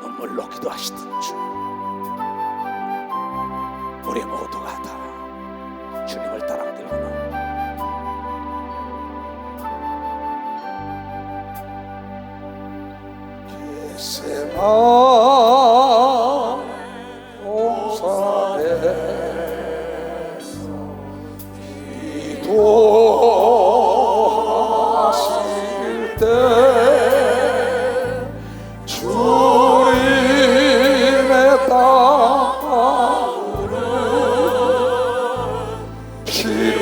눈물로 기도하시던 주, 우리 모두가 다 주님을 따라가기로는 겟세마네 동산에서 기도하실 때 주님의 땅을 피로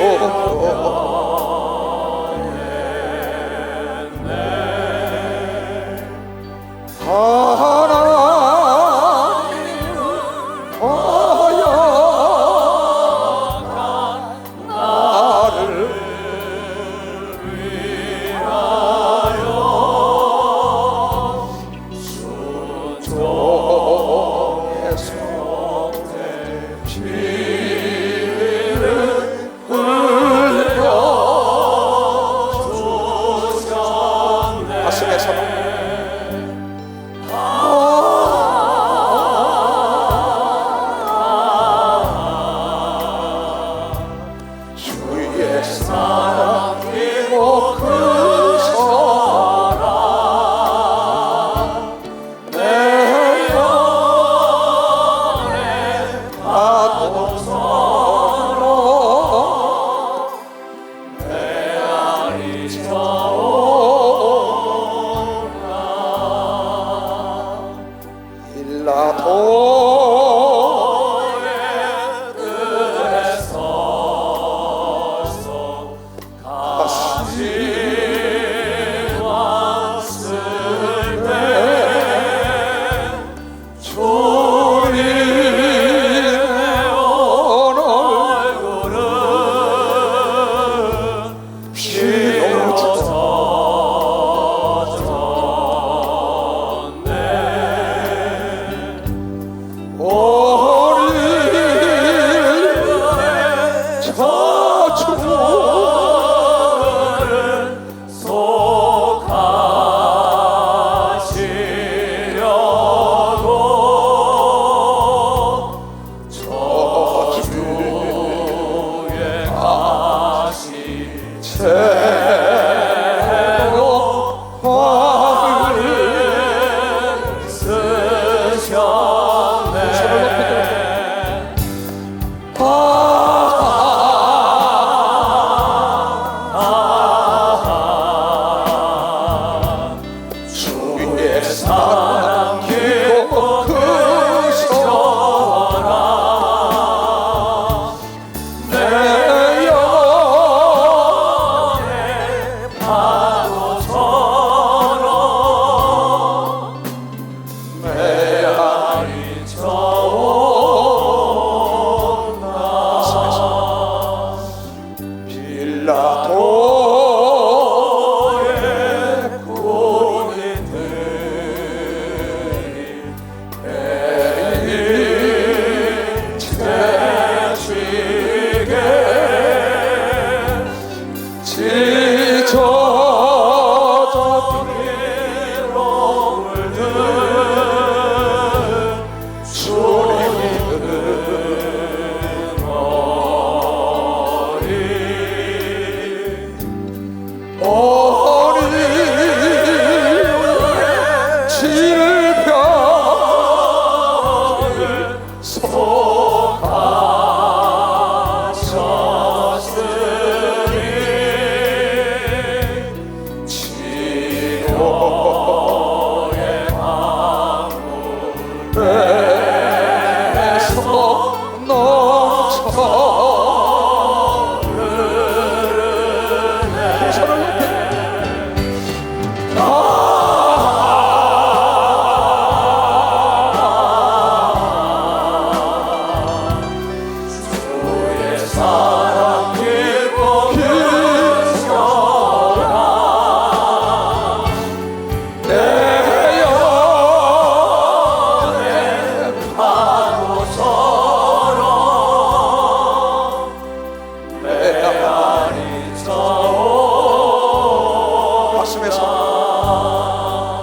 가슴에서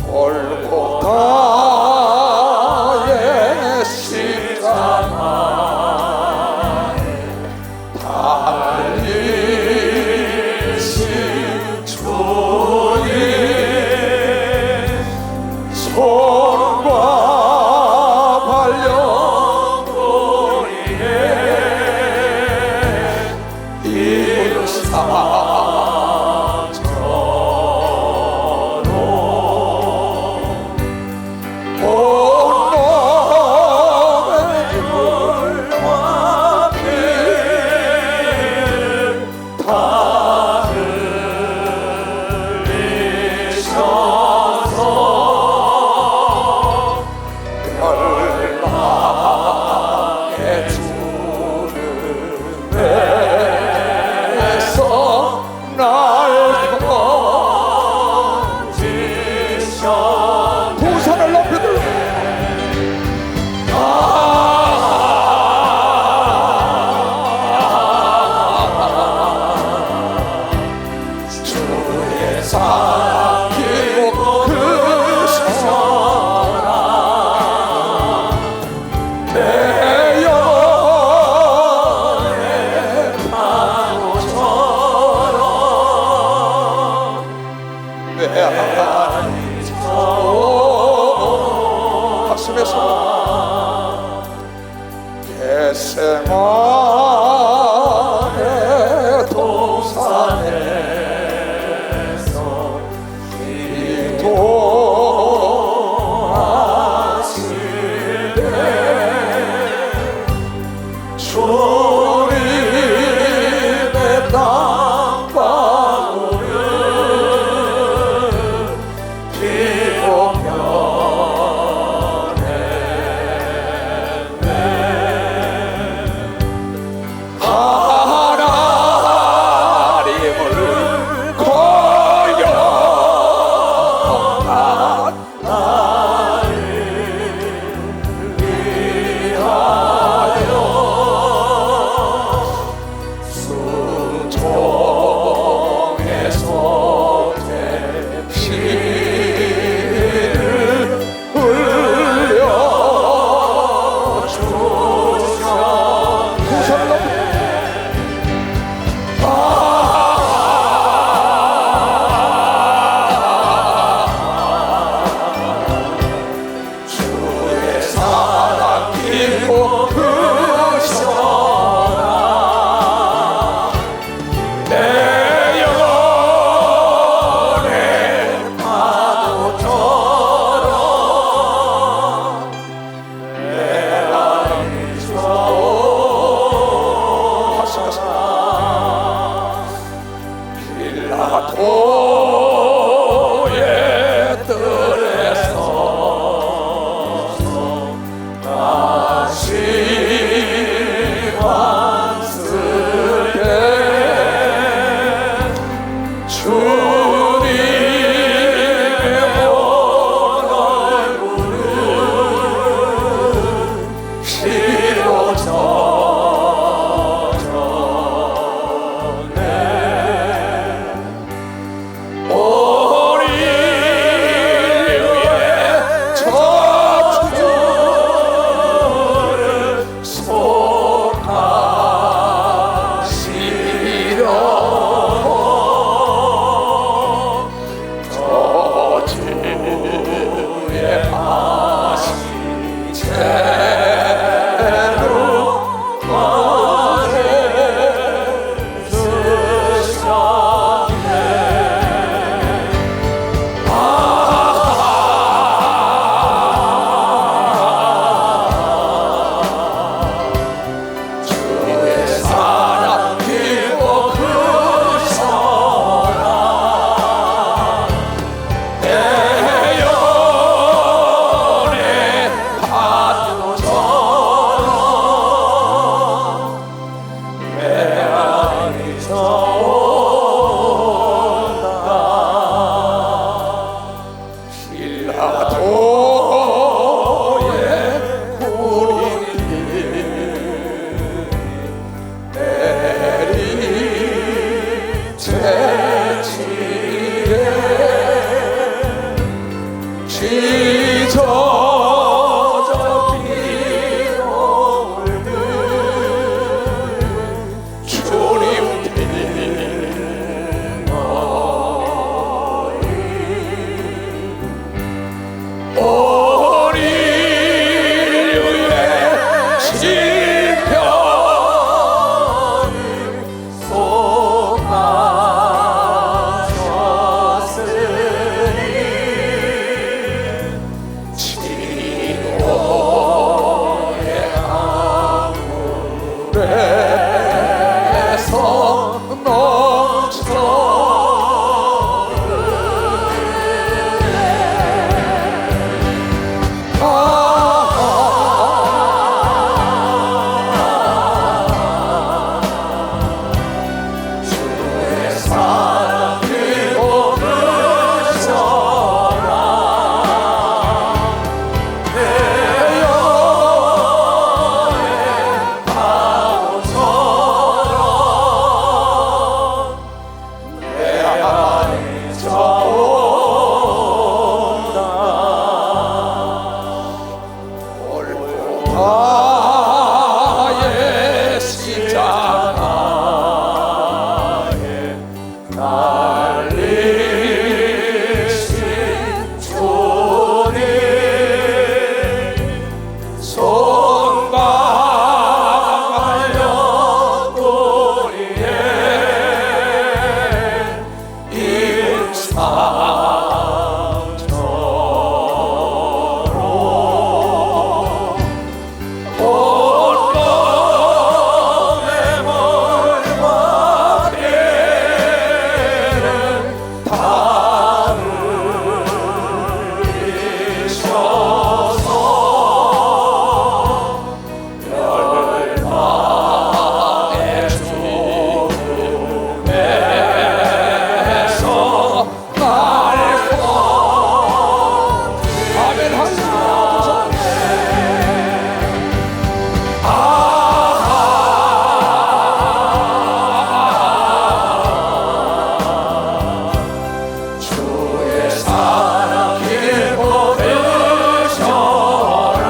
골고다 겟세마네 동산에서 기도하실 때 주님의 땅바구를 비우며 필라토의 뜰에서 다시 왔을 때 주님의 온 얼굴은 피로 시편을 속하 살리신 주님 손과 옆구리에 입은 상처로 온몸에 멀과 피를 다 흘리셔서 멸망의 죽음에서 날 구원하시네. 아멘. 주의 사랑 길고 되셔라.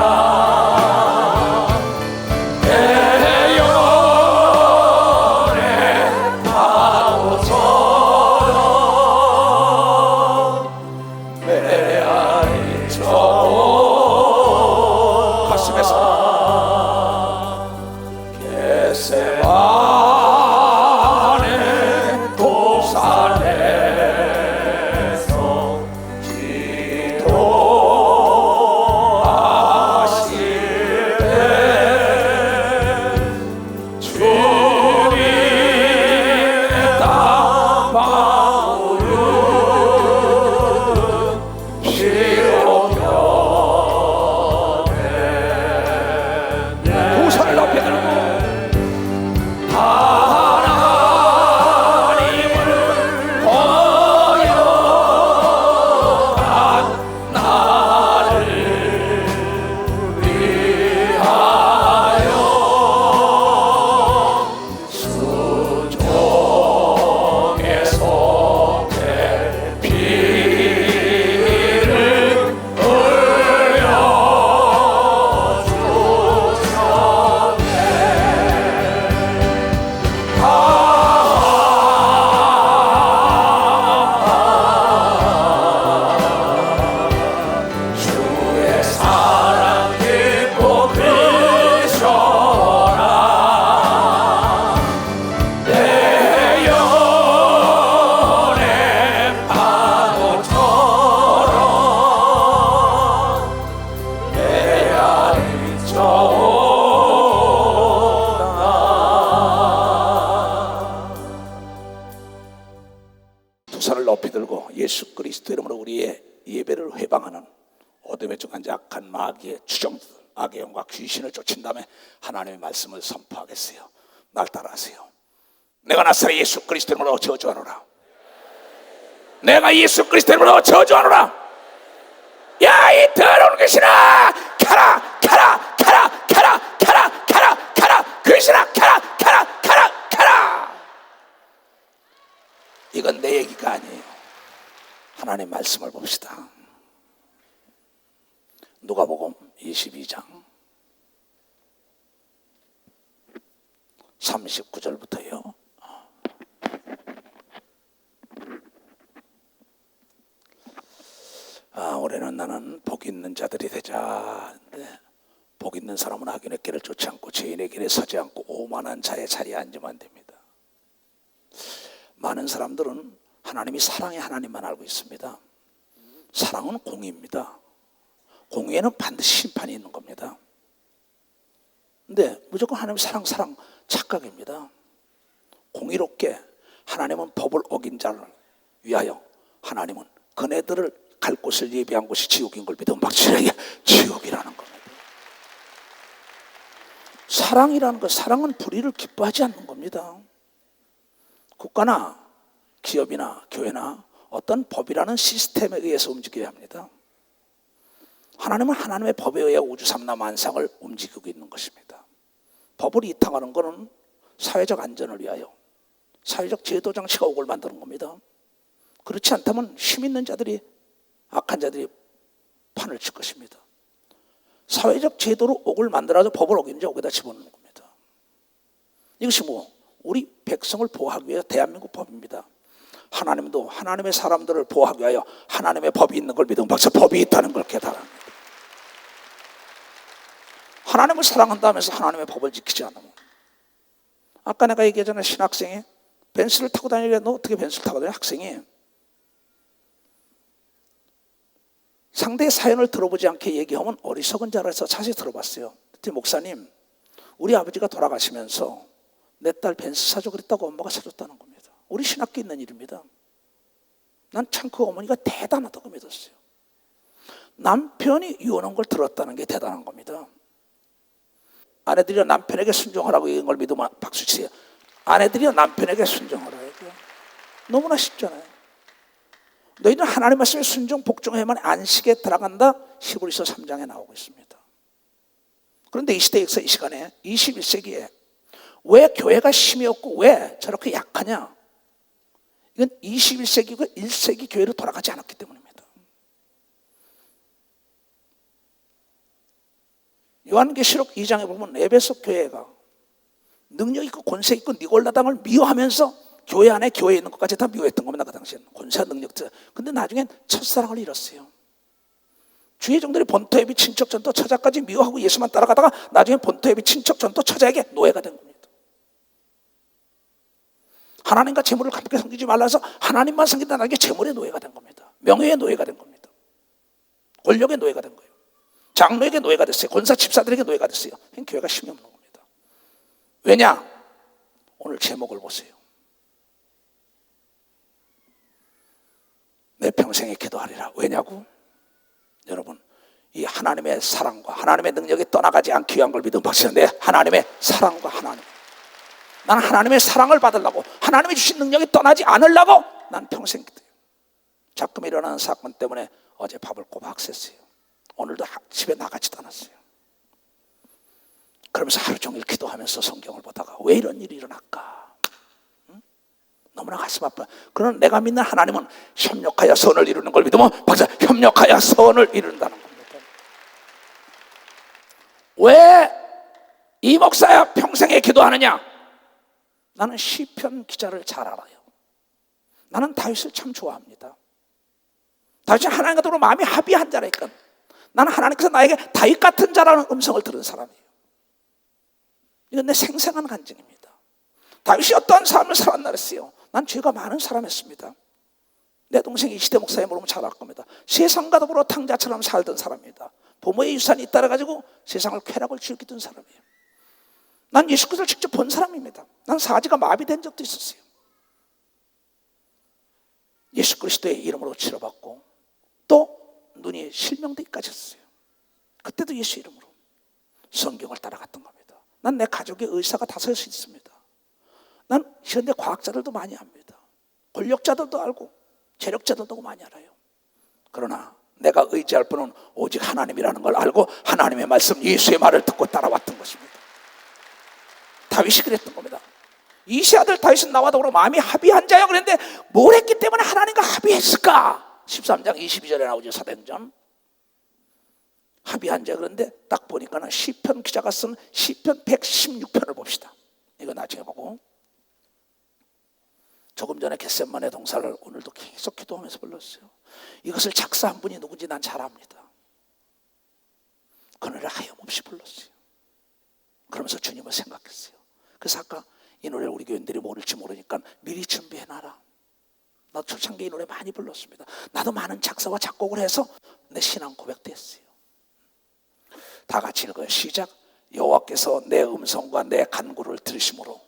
내 영혼의 파도처럼 메아리쳐 가슴에서 겟세마네 동산에서 기도하실 때 주님의 땀방울은 피로 변했네. 두 손을 높이 들고 하나님을 거역한 나를 위하여 수종의 손에 피를 주의 사랑 깊고 크셔라. 내 영혼의 파도처럼 메아리쳐오나. 두 손을 높이 들고 예수 그리스도 이름으로 우리의 예배를 회방하는 어둠에 중한 악한 마귀의 추종들, 악의 영과 귀신을 쫓은 다음에 하나님의 말씀을 선포하겠어요. 날 따라하세요. 내가 나사렛 예수 그리스도 이름으로 저주하노라. 내가 예수 그리스도 이름으로 저주하노라. 야, 이 더러운 귀신아, 가라, 가라, 가라, 가라, 가라, 가라, 가라, 귀신아, 가라, 가라, 가라, 가라. 이건 내 얘기가 아니에요. 하나님 말씀을 봅시다. 누가복음 22장 39절부터요. 올해는 나는 복 있는 자들이 되자. 복 있는 사람은 악인의 길을 쫓지 않고 죄인의 길에 서지 않고 오만한 자의 자리에 앉으면 됩니다. 많은 사람들은 하나님이 사랑의 하나님만 알고 있습니다. 사랑은 공의입니다. 공의에는 반드시 심판이 있는 겁니다. 근데 무조건 하나님 사랑 착각입니다. 공의롭게 하나님은 법을 어긴 자를 위하여 하나님은 그네들을 갈 곳을 예비한 곳이 지옥인 걸 믿으면 확실하게 지옥이라는 겁니다. 사랑이라는 것, 사랑은 불의를 기뻐하지 않는 겁니다. 국가나 기업이나 교회나 어떤 법이라는 시스템에 의해서 움직여야 합니다. 하나님은 하나님의 법에 의해 우주 삼라 만상을 움직이고 있는 것입니다. 법을 이탈하는 것은 사회적 안전을 위하여 사회적 제도 장치가 옥을 만드는 겁니다. 그렇지 않다면 힘 있는 자들이, 악한 자들이 판을 칠 것입니다. 사회적 제도로 옥을 만들어서 법을 어기는 자 옥에다 집어넣는 겁니다. 이것이 우리 백성을 보호하기 위해 대한민국 법입니다. 하나님도 하나님의 사람들을 보호하기 위하여 하나님의 법이 있는 걸 믿으면 박사 법이 있다는 걸 깨달아요. 하나님을 사랑한다면서 하나님의 법을 지키지 않으면, 아까 내가 얘기했잖아요. 신학생이 벤츠를 타고 다니길래 너 어떻게 벤츠를 타고 다녀? 학생이 상대의 사연을 들어보지 않게 얘기하면 어리석은 자라 해서 자세히 들어봤어요. 그때 목사님, 우리 아버지가 돌아가시면서 내 딸 벤츠 사줘 그랬다고 엄마가 사줬다는 겁니다. 우리 신학교에 있는 일입니다. 난 참 그 어머니가 대단하다고 믿었어요. 남편이 이혼한 걸 들었다는 게 대단한 겁니다. 아내들이 남편에게 순종하라고 얘기한 걸 믿으면 박수 치세요. 아내들이 남편에게 순종하라고. 너무나 쉽잖아요. 너희는 하나님 말씀에 순종 복종해야만 안식에 들어간다. 히브리서 3장에 나오고 있습니다. 그런데 이 시대에서 이 시간에 21세기에 왜 교회가 힘이 없고 왜 저렇게 약하냐? 이건 21세기고 1세기 교회로 돌아가지 않았기 때문입니다. 요한계시록 2장에 보면 에베소 교회가 능력 있고 권세 있고 니골라당을 미워하면서 교회 안에 교회에 있는 것까지 다 미워했던 겁니다. 그 당시에는 권세와 능력자. 근데 나중엔 첫사랑을 잃었어요. 주의 종들이 본토예비 친척 전도 처자까지 미워하고 예수만 따라가다가 나중에 본토예비 친척 전도 처자에게 노예가 된 겁니다. 하나님과 재물을 함께 섬기지 말라 해서 하나님만 섬기다 나중에 재물의 노예가 된 겁니다. 명예의 노예가 된 겁니다. 권력의 노예가 된 거예요. 장로에게 노예가 됐어요. 권사 집사들에게 노예가 됐어요. 교회가 힘이 없는 겁니다. 왜냐? 오늘 제목을 보세요. 내 평생에 기도하리라. 왜냐고? 여러분, 이 하나님의 사랑과 하나님의 능력이 떠나가지 않기 위한 걸 믿음 박수. 내 하나님의 사랑과 하나님, 나는 하나님의 사랑을 받으려고, 하나님이 주신 능력이 떠나지 않으려고 난 평생 기도해요. 자꾸 일어나는 사건 때문에 어제 밥을 꼬박 샜어요. 오늘도 집에 나가지도 않았어요. 그러면서 하루 종일 기도하면서 성경을 보다가 왜 이런 일이 일어날까? 너무나 가슴 아파. 그러나 내가 믿는 하나님은 협력하여 선을 이루는 걸 믿으면 박사, 협력하여 선을 이룬다는 겁니다. 왜 이 목사야 평생에 기도하느냐? 나는 시편 기자를 잘 알아요. 나는 다윗을 참 좋아합니다. 다윗은 하나님과 더불어 마음이 합의한 자라니까. 나는 하나님께서 나에게 다윗 같은 자라는 음성을 들은 사람이에요. 이건 내 생생한 간증입니다. 다윗이 어떤 삶을 살았나 그랬어요. 난 죄가 많은 사람이었습니다. 내 동생 이시대 목사에 물으면 잘 알 겁니다. 세상과 더불어 탕자처럼 살던 사람입니다. 부모의 유산이 따라가지고 세상을 쾌락을 즐기던 사람이에요. 난 예수 그리스도를 직접 본 사람입니다. 난 사지가 마비된 적도 있었어요. 예수 그리스도의 이름으로 치료받고 또 눈이 실명되기까지 했어요. 그때도 예수 이름으로 성경을 따라갔던 겁니다. 난 내 가족의 의사가 다섯이 있습니다. 난 현대 과학자들도 많이 압니다. 권력자들도 알고 재력자들도 많이 알아요. 그러나 내가 의지할 분은 오직 하나님이라는 걸 알고 하나님의 말씀, 예수의 말을 듣고 따라왔던 것입니다. 다윗이 그랬던 겁니다. 이세 아들 다윗은 나와 더불어 마음이 합의한 자야 그랬는데 뭘 했기 때문에 하나님과 합의했을까? 13장 22절에 나오죠. 사도행전. 합의한 자. 그런데 딱 보니까는 시편 기자가 쓴 시편 116편을 봅시다. 이거 나중에 보고. 조금 전에 겟세마네 동사를 오늘도 계속 기도하면서 불렀어요. 이것을 작사한 분이 누군지 난 잘 압니다. 그 노래를 하염없이 불렀어요. 그러면서 주님을 생각했어요. 그래서 아까 이 노래를 우리 교인들이 모를지 모르니까 미리 준비해놔라. 나도 초창기 이 노래 많이 불렀습니다. 나도 많은 작사와 작곡을 해서 내 신앙 고백도 했어요. 다 같이 읽어요. 시작. 여호와께서 내 음성과 내 간구를 들으심으로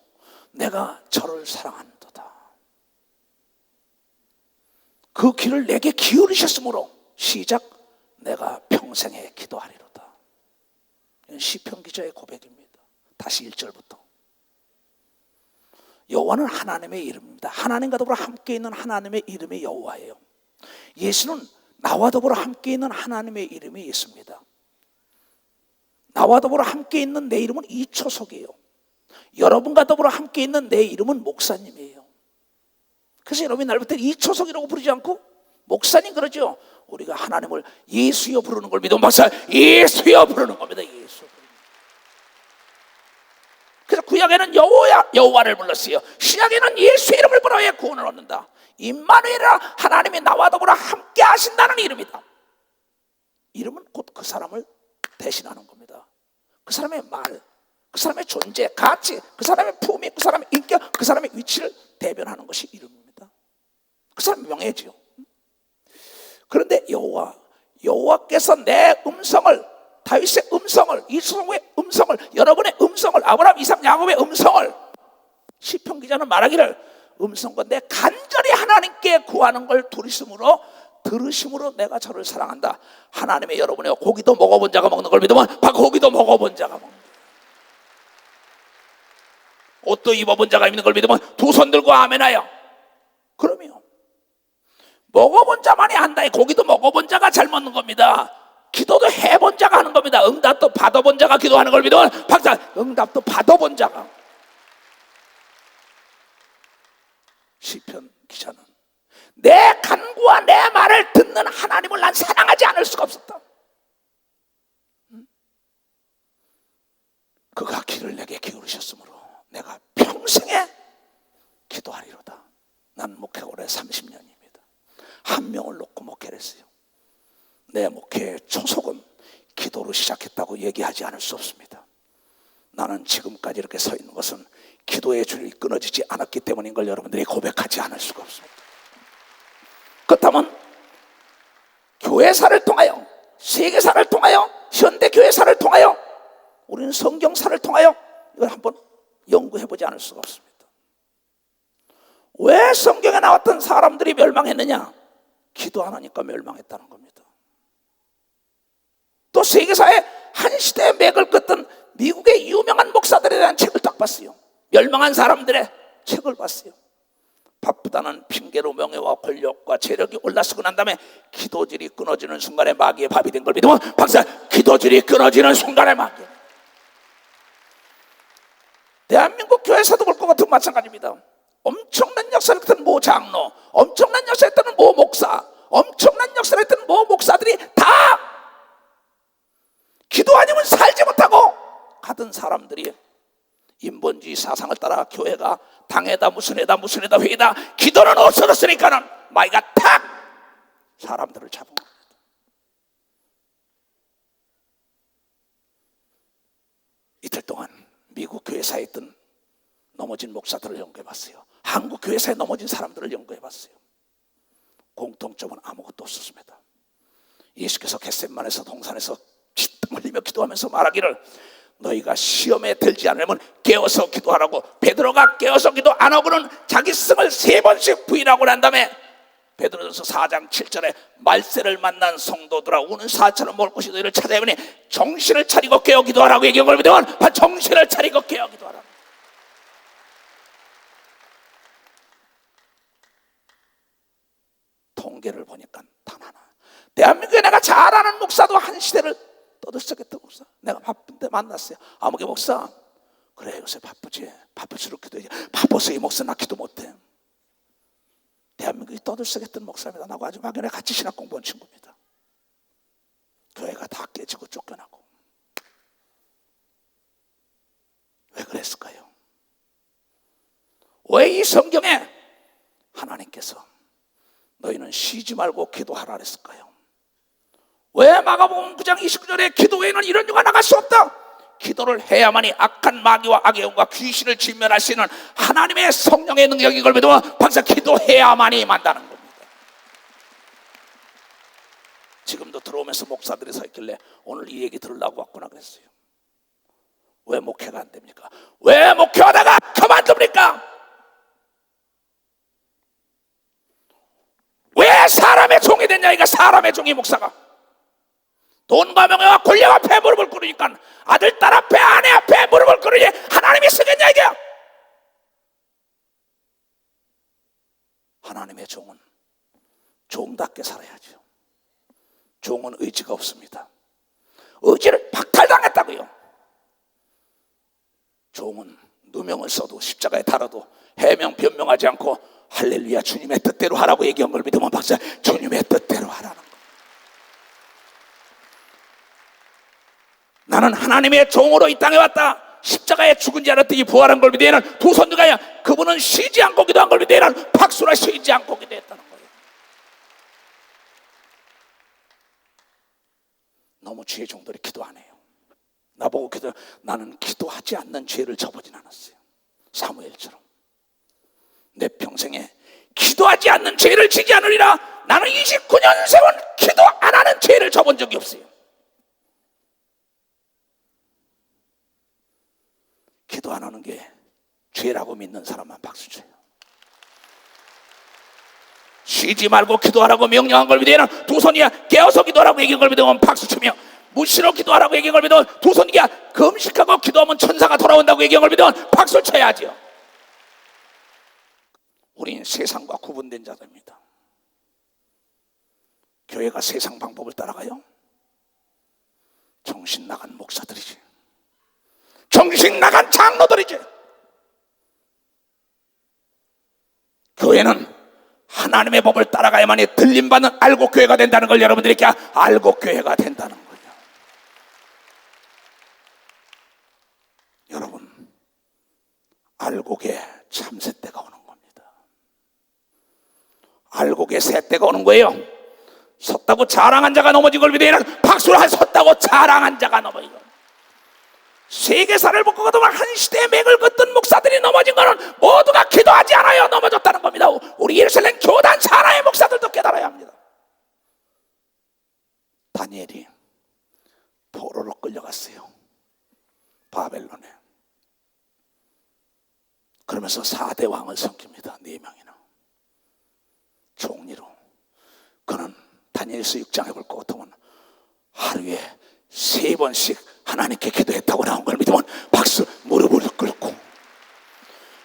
내가 저를 사랑한도다. 그 귀를 내게 기울이셨으므로 시작. 내가 평생에 기도하리로다. 이건 시편 기자의 고백입니다. 다시 1절부터. 여호와는 하나님의 이름입니다. 하나님과 더불어 함께 있는 하나님의 이름이 여호와예요. 예수는 나와 더불어 함께 있는 하나님의 이름이 예수입니다. 나와 더불어 함께 있는 내 이름은 이초석이에요. 여러분과 더불어 함께 있는 내 이름은 목사님이에요. 그래서 여러분이 날 볼 때 이초석이라고 부르지 않고 목사님 그러죠. 우리가 하나님을 예수여 부르는 걸 믿으면 박사 예수여 부르는 겁니다. 예수. 그래서 구약에는 여호와를 불렀어요. 신약에는 예수의 이름을 불러야 구원을 얻는다. 임마누엘이라 하나님이 나와 더불어 함께 하신다는 이름이다. 이름은 곧 그 사람을 대신하는 겁니다. 그 사람의 말, 그 사람의 존재, 가치, 그 사람의 품위, 그 사람의 인격, 그 사람의 위치를 대변하는 것이 이름입니다. 그 사람의 명예지요. 그런데 여호와께서 내 음성을, 다윗의 음성을, 이스라엘의 음성을, 여러분의 음성을, 아브라함, 이삭, 야곱의 음성을, 시편 기자는 말하기를 음성과 내 간절히 하나님께 구하는 걸 들으심으로 내가 저를 사랑한다. 하나님의 여러분의 고기도 먹어본 자가 먹는 걸 믿으면 고기도 먹어본 자가 먹는다. 옷도 입어본 자가 입는 걸 믿으면 두 손 들고 아멘하여. 그럼요. 먹어본 자만이 한다. 고기도 먹어본 자가 잘 먹는 겁니다. 기도도 해본 자가 하는 겁니다. 응답도 받아본 자가 기도하는 걸 믿으면 응답도 받아본 자가. 시편 기자는 내 간구와 내 말을 듣는 하나님을 난 사랑하지 않을 수가 없었다. 그가 귀를 내게 기울이셨으므로 내가 평생에 기도하리로다. 난 목회가 올해 30년입니다. 한 명을 놓고 목회를 했어요. 내 목회의 초석은 기도로 시작했다고 얘기하지 않을 수 없습니다. 나는 지금까지 이렇게 서 있는 것은 기도의 줄이 끊어지지 않았기 때문인 걸 여러분들이 고백하지 않을 수가 없습니다. 그렇다면 교회사를 통하여, 세계사를 통하여, 현대교회사를 통하여, 우리는 성경사를 통하여 이걸 한번 연구해보지 않을 수가 없습니다. 왜 성경에 나왔던 사람들이 멸망했느냐? 기도 안 하니까 멸망했다는 겁니다. 또 세계사의 한 시대의 맥을 긋던 미국의 유명한 목사들에 대한 책을 딱 봤어요. 멸망한 사람들의 책을 봤어요. 바쁘다는 핑계로 명예와 권력과 재력이 올라서고 난 다음에 기도질이 끊어지는 순간에 마귀의 밥이 된 걸 믿으면 기도질이 끊어지는 순간에 마귀. 대한민국 교회에서도 볼 것 같은 마찬가지입니다. 엄청난 역사를 했던 모 장로, 엄청난 역사를 했던 모 목사, 엄청난 역사를 했던 모 목사들이 다 기도 아니면 살지 못하고 가던 사람들이 인본주의 사상을 따라 교회가 당회다 무슨 회다 회의다 기도는 없어졌으니까는 마귀가 탁 사람들을 잡은 겁니다. 이틀 동안 미국 교회사에 있던 넘어진 목사들을 연구해봤어요. 한국 교회사에 넘어진 사람들을 연구해봤어요. 공통점은 아무것도 없었습니다. 예수께서 겟세마네에서 동산에서 피땀 흘리며 기도하면서 말하기를 너희가 시험에 들지 않으면 깨어서 기도하라고. 베드로가 깨어서 기도 안 하고는 자기 스승을 3번씩 부인하고 난 다음에 베드로전서 4장 7절에 말세를 만난 성도들아 우는 사처럼 먹을 것이 너희를 찾아보니 정신을 차리고 깨어 기도하라고 얘기한 걸 믿으면 정신을 차리고 깨어 기도하라. 통계를 보니까 단 하나, 대한민국에 내가 잘 아는 목사도 한 시대를 떠들썩했던 목사, 내가 바쁜데 만났어요. 아무개 목사, 그래 요새 바쁘지, 바쁠수록 기도해. 바빠서 이 목사 나 기도 못해. 대한민국이 떠들썩했던 목사입니다. 나하고 아주 막연히 같이 신학 공부한 친구입니다. 교회가 다 깨지고 쫓겨나고. 왜 그랬을까요? 왜 이 성경에 하나님께서 너희는 쉬지 말고 기도하라 그랬을까요? 왜 마가복음 9장 29절에 기도 외에는 이런 유가 나갈 수 없다. 기도를 해야만이 악한 마귀와 악의 영과 귀신을 진멸할 수 있는 하나님의 성령의 능력인 걸 믿으면 항상 기도해야만이 만다는 겁니다. 지금도 들어오면서 목사들이 서 있길래 오늘 이 얘기 들으려고 왔구나 그랬어요. 왜 목회가 안 됩니까? 왜 목회하다가 그만둡니까? 왜 사람의 종이 됐냐? 이가 사람의 종이 목사가 돈과 명예와 권력 앞에 무릎을 꿇으니까 아들, 딸 앞에, 아내 앞에 무릎을 꿇으니 하나님이 쓰겠냐 이게? 하나님의 종은 종답게 살아야죠. 종은 의지가 없습니다. 의지를 박탈당했다고요. 종은 누명을 써도 십자가에 달아도 해명 변명하지 않고 할렐루야 주님의 뜻대로 하라고 얘기한 걸 믿으면 박사 주님의 뜻대로 하라는 거. 나는 하나님의 종으로 이 땅에 왔다. 십자가에 죽은 지 않았더니 부활한 걸 믿으면 두 손 들어가야 그분은 쉬지 않고 기도한 걸 믿으면 박수라 쉬지 않고 기도해. 너무 주의 종들이 기도 안 해요. 나보고 나는 기도하지 않는 죄를 저보진 않았어요. 사무엘처럼 내 평생에 기도하지 않는 죄를 지지 않으리라. 나는 29년 세월 기도 안 하는 죄를 져본 적이 없어요. 기도 안 하는 게 죄라고 믿는 사람만 박수 쳐요. 쉬지 말고 기도하라고 명령한 걸 믿으면 두 손이야 깨어서 기도하라고 얘기한 걸 믿으면 박수 치며, 무시로 기도하라고 얘기한 걸 믿으면 두 손이야 금식하고 기도하면 천사가 돌아온다고 얘기한 걸 믿으면 박수 쳐야죠. 우린 세상과 구분된 자들입니다. 교회가 세상 방법을 따라가요? 정신 나간 목사들이지, 정신 나간 장로들이지. 교회는 하나님의 법을 따라가야만이 들림받는 알곡교회가 된다는 걸 여러분들이 알곡교회가 된다는 거예요. 여러분, 알곡에 참새 때가 오는 겁니다. 알곡에 새 때가 오는 거예요. 섰다고 자랑한 자가 넘어진 걸 믿으면 박수를 섰다고 자랑한 자가 넘어지고, 세계사를 먹고 가도록 한 시대의 맥을 긋던 목사들이 넘어진 거는 모두가 기도하지 않아요 넘어졌다는 겁니다. 우리 예루살렘 교단 산하의 목사들도 깨달아야 합니다. 다니엘이 포로로 끌려갔어요, 바벨론에. 그러면서 4대 왕을 섬깁니다. 4명이나 종리로. 그는 다니엘서 6장에 볼 것 같으면 하루에 3번씩 하나님께 기도했다고 나온 걸 믿으면 박수, 무릎을 꿇고.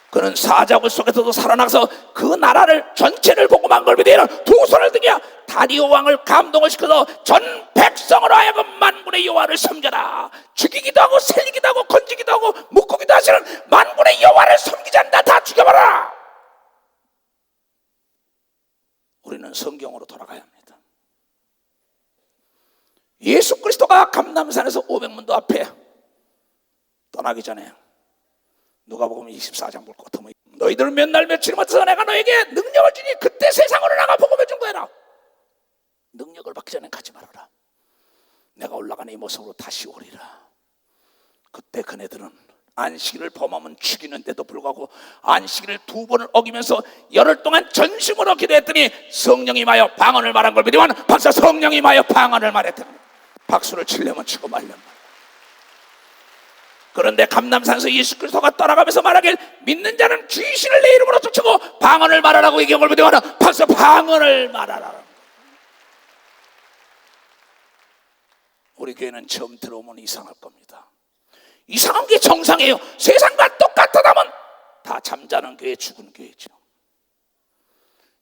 그는 사자굴 속에서도 살아나서 그 나라를 전체를 복음한 걸 믿으면 두 손을 들며 다리오 왕을 감동을 시켜서 전 백성으로 하여금 만군의 여호와를 섬겨라. 죽이기도 하고 살리기도 하고 건지기도 하고 묶기도 하시는 만군의 여호와를 섬기지 않는다. 다 죽여버려라. 우리는 성경으로 돌아가야 합니다. 예수 그리스도가 감람산에서 500문도 앞에 떠나기 전에 누가복음 24장 볼 것 같으면 너희들은 몇 날 며칠 맡아서 내가 너에게 능력을 주니 그때 세상으로 나가 복음을 전거해라. 능력을 받기 전에 가지 말아라. 내가 올라가는 이 모습으로 다시 오리라. 그때 그네들은 안식일을 범하면 죽이는데도 불구하고 안식일을 2번을 어기면서 열흘 동안 전심으로 기도했더니 성령이 마여 방언을 말한 걸 믿으면 박사, 성령이 마여 방언을 말했더니 박수를 치려면 치고 말려면. 그런데 감람산에서 예수 그리스도가 떠나가면서 말하길 믿는 자는 귀신을 내 이름으로 쫓고 방언을 말하라고 얘기한 걸 믿으면 박수, 방언을 말하라. 우리 교회는 처음 들어오면 이상할 겁니다. 이상한 게 정상이에요. 세상과 똑같다면 다 잠자는 교회, 죽은 교회죠.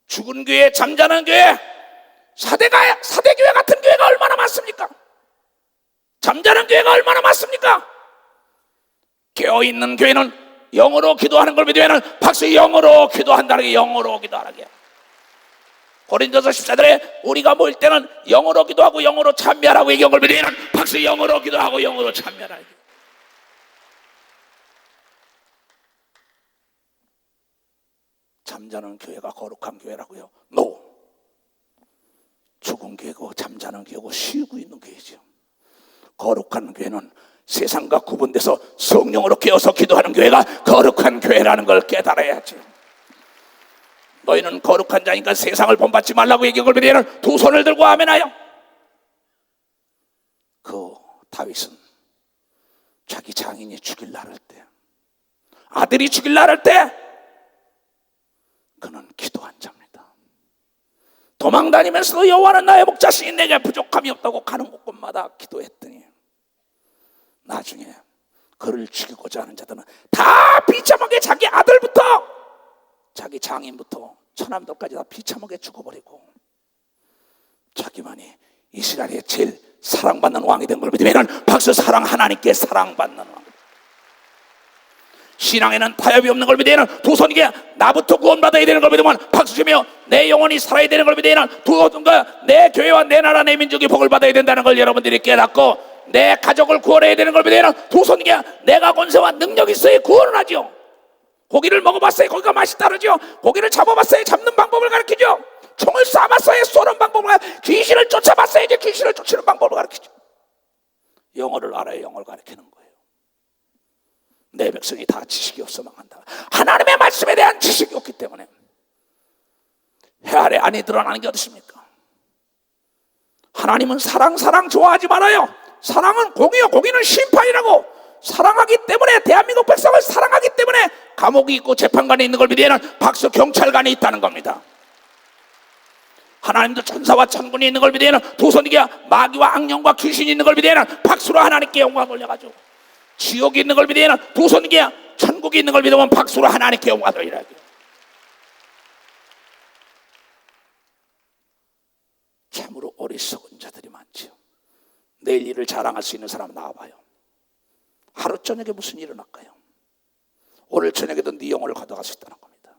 죽은 교회, 잠자는 교회, 사대 교회 같은 교회가 얼마나 많습니까? 잠자는 교회가 얼마나 많습니까? 깨어있는 교회는 영어로 기도하는 걸 믿으면 박수, 영어로 기도한다는 게 영어로 기도하는 게. 고린도서 14절에 우리가 모일 때는 영어로 기도하고 영어로 찬미하라고 얘기한 걸 믿으면 박수, 영어로 기도하고 영어로 찬미하라고. 잠자는 교회가 거룩한 교회라고요? No. 죽은 교회고 잠자는 교회고 쉬고 있는 교회죠. 거룩한 교회는 세상과 구분돼서 성령으로 깨어서 기도하는 교회가 거룩한 교회라는 걸 깨달아야지. 너희는 거룩한 자니까 세상을 본받지 말라고 얘기한 걸 믿으면 두 손을 들고 아멘하여. 그 다윗은 자기 장인이 죽일 날을 때, 아들이 죽일 날을 때 그는 기도한 자입니다. 도망다니면서도 여호와는 나의 목자시니 내게 부족함이 없다고 가는 곳곳마다 기도했더니 나중에 그를 죽이고자 하는 자들은 다 비참하게 자기 아들부터 자기 장인부터 처남들까지 다 비참하게 죽어버리고 자기만이 이스라엘의 제일 사랑받는 왕이 된 걸 믿으면 박수, 사랑, 하나님께 사랑받는 왕. 신앙에는 타협이 없는 걸 믿으면 두 손이게 나부터 구원받아야 되는 걸 믿으면 박수 치며 내 영혼이 살아야 되는 걸 믿으면 두 손과 내 교회와 내 나라 내 민족이 복을 받아야 된다는 걸 여러분들이 깨닫고 내 가족을 구원해야 되는 걸 믿으면 두 손이게 내가 권세와 능력이 있어야 구원을 하죠. 고기를 먹어봤어요. 고기가 맛이 다르죠. 고기를 잡아봤어요. 잡는 방법을 가르치죠. 총을 쏴봤어요. 쏘는 방법을, 귀신을 쫓아봤어요. 이제 귀신을 쫓는 방법을 가르치죠. 영어를 알아야 영어를 가르치는 거예요. 내 백성이 다 지식이 없어 망한다. 하나님의 말씀에 대한 지식이 없기 때문에 해 아래 안이 드러나는 게 어디 있습니까? 하나님은 사랑 좋아하지 말아요. 사랑은 공의요, 공의는 심판이라고. 사랑하기 때문에, 대한민국 백성을 사랑하기 때문에 감옥이 있고 재판관이 있는 걸 비대하는 박수 경찰관이 있다는 겁니다. 하나님도 천사와 천군이 있는 걸 비대하는 도선이가 마귀와 악령과 귀신이 있는 걸 비대하는 박수로 하나님께 영광 돌려가지고, 지옥이 있는 걸 비대하는 도선이가 천국이 있는 걸 믿으면 박수로 하나님께 영광 돌리라고요. 참으로 어리석은 자들이 많지요. 내일 일을 자랑할 수 있는 사람 나와봐요. 하루 저녁에 무슨 일이 일어날까요? 오늘 저녁에도 네 영혼을 가져갈 수 있다는 겁니다.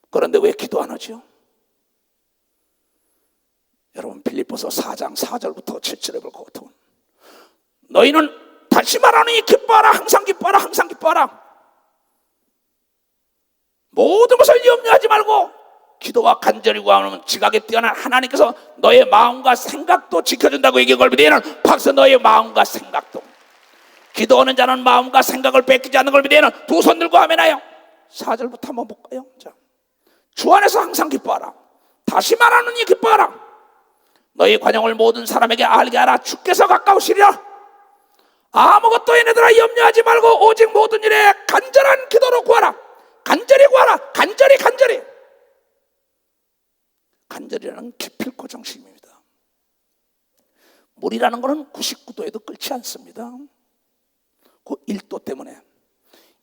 그런데 왜 기도 안 하죠? 여러분, 빌립보서 4장 4절부터 7절에 볼 것 같은, 너희는 다시 말하노니 기뻐하라, 항상 기뻐하라, 항상 기뻐하라. 모든 것을 염려하지 말고 기도와 간절히 구하면 지각에 뛰어난 하나님께서 너의 마음과 생각도 지켜준다고 얘기한 걸 믿으면 박수. 너의 마음과 생각도, 기도하는 자는 마음과 생각을 뺏기지 않는 걸 믿으면 두 손 들고 아멘하여. 4절부터 한번 볼까요? 자, 주 안에서 항상 기뻐하라. 다시 말하노니 기뻐하라. 너희 관용을 모든 사람에게 알게 하라. 주께서 가까우시리라. 아무것도 얘네들아 염려하지 말고 오직 모든 일에 간절한 기도로 구하라. 간절히 구하라. 간절히. 간절이라는 기필코 정신입니다. 물이라는 것은 99도에도 끓지 않습니다. 그 1도 때문에,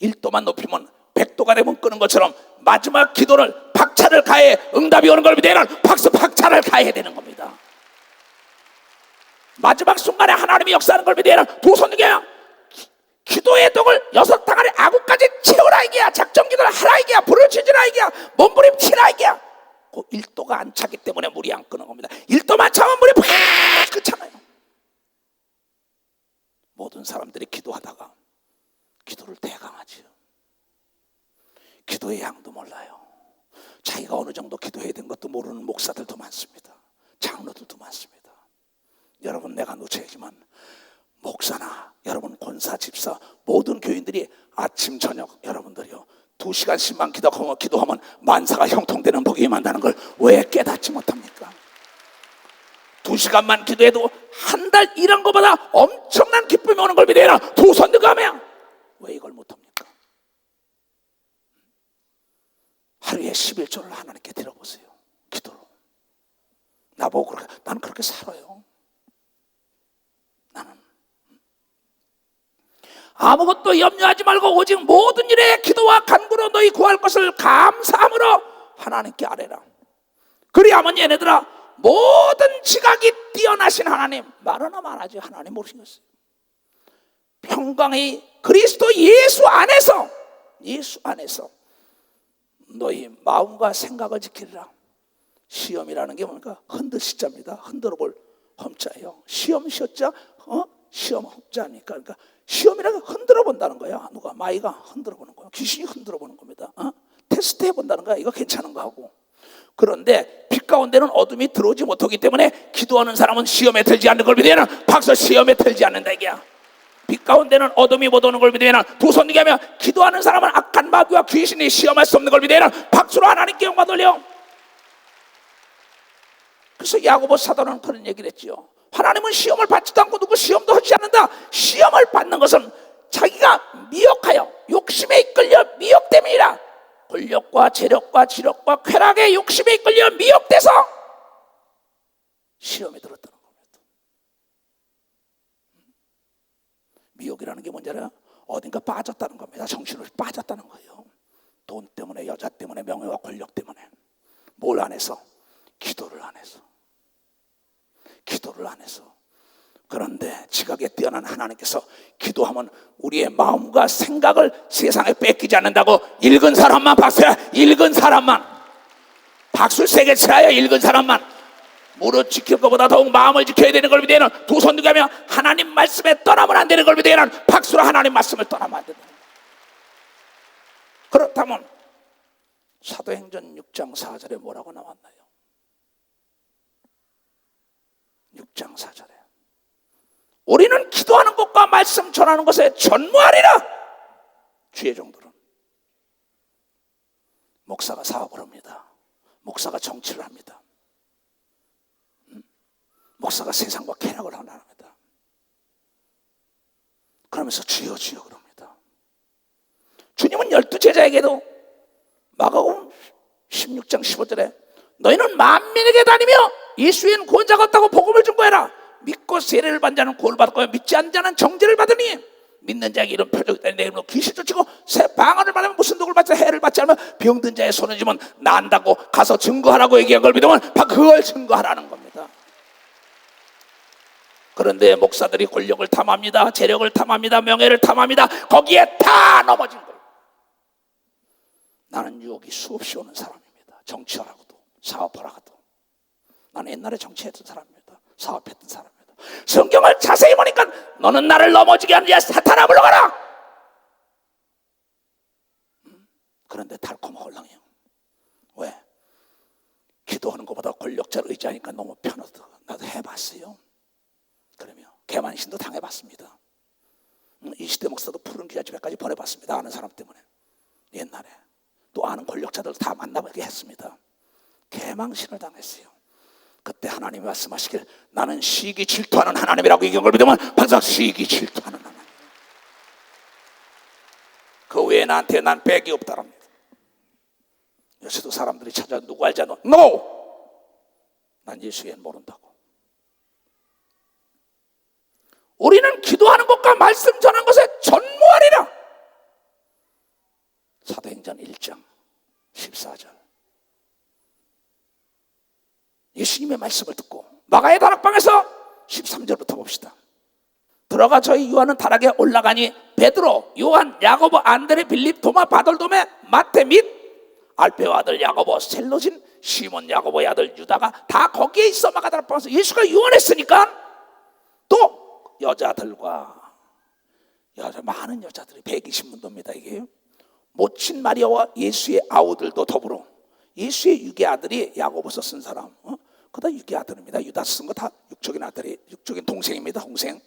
1도만 높이면 100도가 되면 끄는 것처럼 마지막 기도를 박차를 가해 응답이 오는 걸 믿으면 박수 박차를 가해야 되는 겁니다. 마지막 순간에 하나님이 역사하는 걸 믿으면 두 손 들게 기도의 독을 6탕아리 아구까지 채우라 이게야. 작정 기도를 하라 이게야. 불을 지지라 이게야. 몸부림치라 이게야. 그 1도가 안 차기 때문에 물이 안 끄는 겁니다. 1도만 차면 물이 팍 끄잖아요. 모든 사람들이 기도하다가 기도를 대강하지요. 기도의 양도 몰라요. 자기가 어느 정도 기도해야 된 것도 모르는 목사들도 많습니다. 장로들도 많습니다. 여러분, 내가 놓쳐야지만 목사나 여러분 권사, 집사, 모든 교인들이 아침 저녁 여러분들이요 2시간씩만 기도하면 만사가 형통되는 복이 임한다는 걸 왜 깨닫지 못합니까? 2시간만 기도해도 한 달 일한 것보다 엄청난 기쁨이 오는 걸 믿어야 두 손 들고 하면 왜 이걸 못합니까? 하루에 11조를 하나님께 드려보세요. 기도로. 나보고 나는 그렇게 살아요. 나는 아무것도 염려하지 말고 오직 모든 일에 기도와 간구로 너희 구할 것을 감사함으로 하나님께 아뢰라. 그리하면 얘네들아 모든 지각이 뛰어나신 하나님, 말하나 말하지 하나님 모르시겠어요. 평강의 그리스도 예수 안에서 너희 마음과 생각을 지키리라. 시험이라는 게 뭡니까? 흔들시자입니다. 흔들어 볼 험자예요. 시험 시자, 시험 험자니까. 그러니까 시험이라는 게 흔들어 본다는 거야. 누가 마이가 흔들어 보는 거야. 귀신이 흔들어 보는 겁니다. 테스트 해 본다는 거야. 이거 괜찮은 거 하고. 그런데 빛 가운데는 어둠이 들어오지 못하기 때문에 기도하는 사람은 시험에 들지 않는 걸 믿으면 박수. 시험에 들지 않는다 이게야. 빛 가운데는 어둠이 못 오는 걸 믿으면 두 손 들게 하면 기도하는 사람은 악한 마귀와 귀신이 시험할 수 없는 걸 믿으면 박수로 하나님께 영광 돌려. 그래서 야고보 사도는 그런 얘기를 했죠. 하나님은 시험을 받지도 않고 누구 시험도 하지 않는다. 시험을 받는 것은 자기가 미혹하여 욕심에 이끌려 미혹됨이라. 권력과 재력과 지력과 쾌락의 욕심에 이끌려 미혹돼서 시험에 들었다는 겁니다. 미혹이라는 게 뭔지 알아요? 어딘가 빠졌다는 겁니다. 정신을 빠졌다는 거예요. 돈 때문에, 여자 때문에, 명예와 권력 때문에. 뭘 안 해서? 기도를 안 해서. 그런데 지각에 뛰어난 하나님께서 기도하면 우리의 마음과 생각을 세상에 뺏기지 않는다고. 읽은 사람만 박수야. 읽은 사람만 박수 세게 치라요. 읽은 사람만. 무릇 지킬 것보다 더욱 마음을 지켜야 되는 걸 믿으면 두 손 들고 하면 하나님 말씀에 떠나면 안 되는 걸 믿으면 박수로 하나님 말씀을 떠나면 안 된다. 그렇다면 사도행전 6장 4절에 뭐라고 나왔나요? 6장 4절에 우리는 기도하는 것과 말씀 전하는 것에 전무하리라. 주의 종들은 목사가 사업을 합니다. 목사가 정치를 합니다. 목사가 세상과 쾌락을 합니다. 그러면서 주여 주여 그럽니다. 주님은 12제자에게도 마가복음 16장 15절에 너희는 만민에게 다니며 예수에는 구원자가 없다고 복음을 증거해라. 믿고 세례를 받는 자는 구원을 받을 거야. 믿지 않는 자는 정죄를 받으니 믿는 자에게 이런 표적이 있다니 내 이름으로 귀신 쫓고 새 방언을 받으면 무슨 독을 받자 해를 받지 않으면 병든 자의 손을 쥐면 난다고 가서 증거하라고 얘기한 걸 믿으면 그걸 증거하라는 겁니다. 그런데 목사들이 권력을 탐합니다. 재력을 탐합니다. 명예를 탐합니다. 거기에 다 넘어진 거예요. 나는 유혹이 수없이 오는 사람입니다. 정치하라고도 사업하라고도. 나는 옛날에 정치했던 사람입니다. 사업했던 사람입니다. 성경을 자세히 보니까 너는 나를 넘어지게 하는 자 사탄아 물러가라. 그런데 달콤홀랑해요. 왜? 기도하는 것보다 권력자를 의지하니까 너무 편하다. 나도 해봤어요. 그러면 개만신도 당해봤습니다. 20대 목사도 푸른 기자 집에까지 보내봤습니다. 아는 사람 때문에. 옛날에 또 아는 권력자들 다 만나보게 했습니다. 개망신을 당했어요. 그때 하나님이 말씀하시길 나는 시기 질투하는 하나님이라고 얘기한 걸 믿으면 항상 시기 질투하는 하나님. 그 외에 나한테 난 백이 없다랍니다. 요새도 사람들이 찾아 누구 알지 않아? NO! 난 예수엔 모른다고. 우리는 기도하는 것과 말씀 전하는 것에 전무하리라. 사도행전 1장 14절. 예수님의 말씀을 듣고 마가의 다락방에서 13절부터 봅시다. 들어가 저희 요한은 다락에 올라가니 베드로, 요한, 야고보, 안드레, 빌립, 도마, 바돌도메, 마태 및 알페오 아들 야고보, 셀로진, 시몬 야고보의 아들 유다가 다 거기에 있어. 마가 다락방에서 예수가 유언했으니까 또 여자들과 많은 여자들이 120문도입니다. 이게 모친 마리아와 예수의 아우들도 더불어 예수의 육의 아들이 야고보서 쓴 사람, 그다 육의 아들입니다. 유다 쓴 거 다 육적인 아들이 육적인 동생입니다. 동생.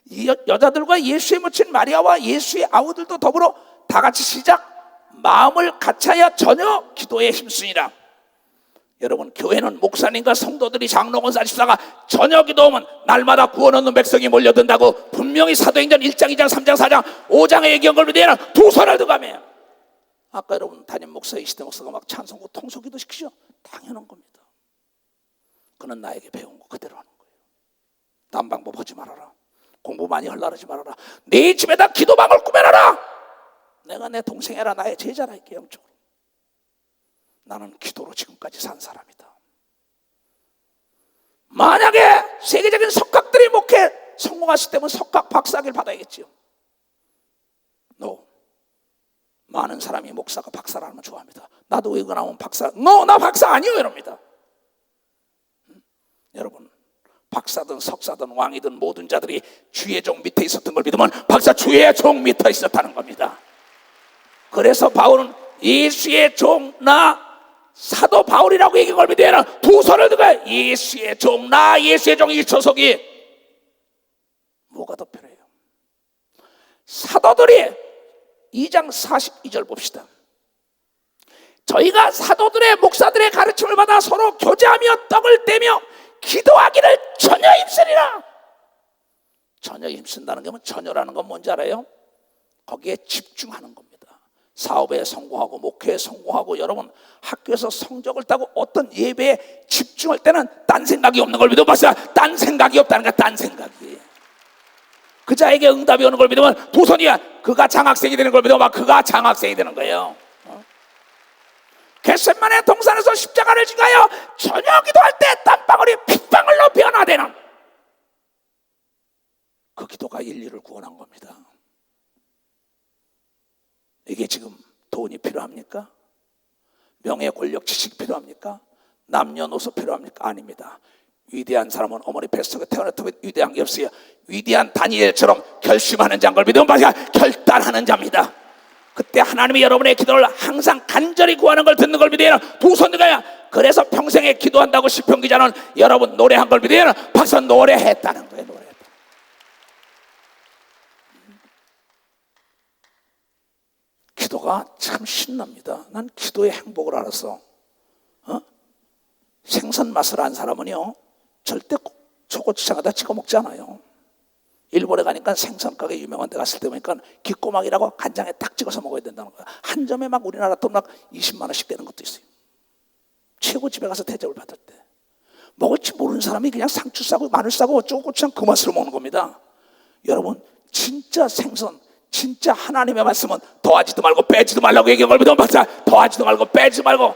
이 여자들과 예수의 모친 마리아와 예수의 아우들도 더불어 다 같이 시작 마음을 같이하여 전혀 기도에 힘쓰니라. 여러분, 교회는 목사님과 성도들이 장로건 사십사가 저녁 기도하면 날마다 구원 얻는 백성이 몰려든다고 분명히 사도행전 1장, 2장, 3장, 4장, 5장에 얘기한 걸 믿으면 두 손을 들어가며. 아까 여러분 담임 목사, 20대 목사가 막 찬송고 통속기도 시키죠. 당연한 겁니다. 그는 나에게 배운 거 그대로 하는 거예요. 딴 방법 하지 말아라. 공부 많이 하려고 하지 말아라. 네 집에다 기도방을 꾸며놔라. 내가 내 동생이라 나의 제자라 할게. 영적으로 나는 기도로 지금까지 산 사람이다. 만약에 세계적인 석학들이 목회 성공하실 때면 석학 박사학위를 받아야겠지요. 많은 사람이 목사가 박사라는 좋아합니다. 나도 이거 나오면 박사. 나 박사 아니요 이럽니다. 여러분, 박사든 석사든 왕이든 모든 자들이 주의 종 밑에 있었던 걸 믿으면 박사 주의 종 밑에 있었다는 겁니다. 그래서 바울은 예수의 종 나 사도 바울이라고 얘기한 걸 믿어야 두 손을 들고 예수의 종 나 예수의 종 이 초석이 뭐가 더 필요해요? 사도들이 2장 42절 봅시다. 저희가 사도들의 목사들의 가르침을 받아 서로 교제하며 떡을 떼며 기도하기를 전혀 힘쓰리라. 전혀 힘쓴다는 게 뭐 전혀라는 건 뭔지 알아요? 거기에 집중하는 겁니다. 사업에 성공하고 목회에 성공하고 여러분 학교에서 성적을 따고 어떤 예배에 집중할 때는 딴 생각이 없는 걸 믿어봤어요. 딴 생각이 없다는 거야. 딴 생각이. 그 자에게 응답이 오는 걸 믿으면 두 손이야. 그가 장학생이 되는 걸 믿으면 그가 장학생이 되는 거예요. 겟세마네 동산에서 십자가를 지가요 저녁 기도할 때 땀방울이 핏방울로 변화되는 그 기도가 인류를 구원한 겁니다. 이게 지금 돈이 필요합니까? 명예, 권력, 지식이 필요합니까? 남녀노소 필요합니까? 아닙니다. 위대한 사람은 어머니 뱃속에 태어났다고 위대한 게 없어요. 위대한 다니엘처럼 결심하는 자인 걸 믿으면 결단하는 자입니다. 그때 하나님이 여러분의 기도를 항상 간절히 구하는 걸 듣는 걸 믿어야 두 손 들어야. 그래서 평생에 기도한다고 시편 기자는 여러분 노래한 걸 믿어야 박사 노래했다는 거예요. 노래했다. 기도가 참 신납니다. 난 기도의 행복을 알아서 생선 맛을 안 사람은요 절대 초고추장에다 찍어 먹지 않아요. 일본에 가니까 생선 가게 유명한 데 갔을 때 보니까 기꼬막이라고 간장에 딱 찍어서 먹어야 된다는 거야. 한 점에 막 우리나라 돈 막 20만 원씩 되는 것도 있어요. 최고 집에 가서 대접을 받을 때 먹을지 모르는 사람이 그냥 상추 싸고 마늘 싸고 어쩌고 고추장 그 맛으로 먹는 겁니다. 여러분 진짜 생선, 진짜 하나님의 말씀은 더하지도 말고 빼지도 말라고 얘기한 걸 믿으면 박사, 더하지도 말고 빼지도 말고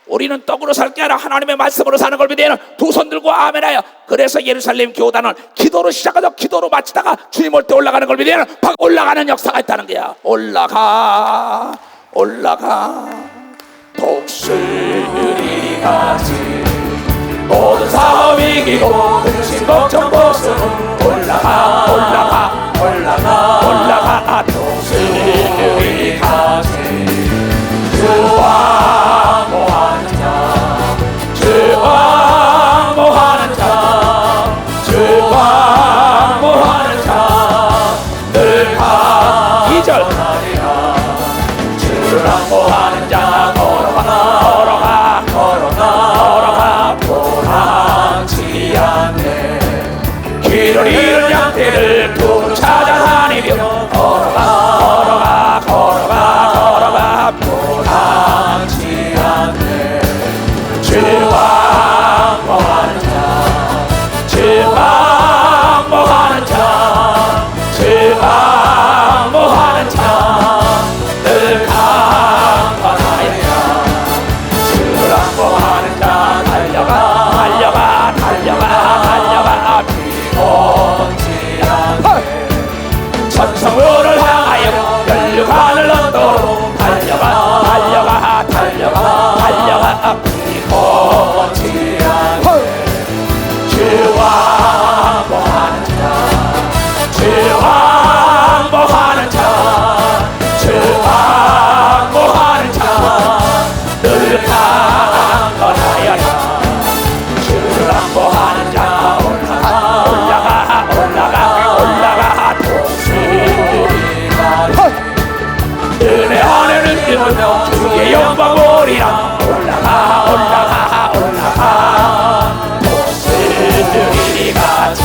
우리는 떡으로 살 게 아니라 하나님의 말씀으로 사는 걸 믿으면 두 손 들고 아멘하여. 그래서 예루살렘 교단은 기도로 시작하자 기도로 마치다가 주님 올 때 올라가는 걸 믿으면 올라가는 역사가 있다는 거야. 올라가 독수리 같이 모든 사업 이기고 근심 걱정 벗은 올라가 독수리 같이 주와 모하는 자 주와 모하는 자 주와 모하는 자늘 가 2절 주랑 모하는 자 걸어가 도망치 않네. 길을 잃은 양떼를 두루 찾아다니며 걸어가 도망치 않네. 주와 모하는 자 주와 모하는 자 주와 모하는 자늘 강건하여 주랑 모하는 자 달려가 비곤치 않네. 천성으로 향하여 연류관을 언덕으로 달려가 비곤치 않네. 주와 모하는 자 주와 모하는 자 늘 강건하여 주랑 모하는 자 올라가 독수리 같이 은혜 안에는 뛰며 주의 영광 보리라. 올라가 독수리 같이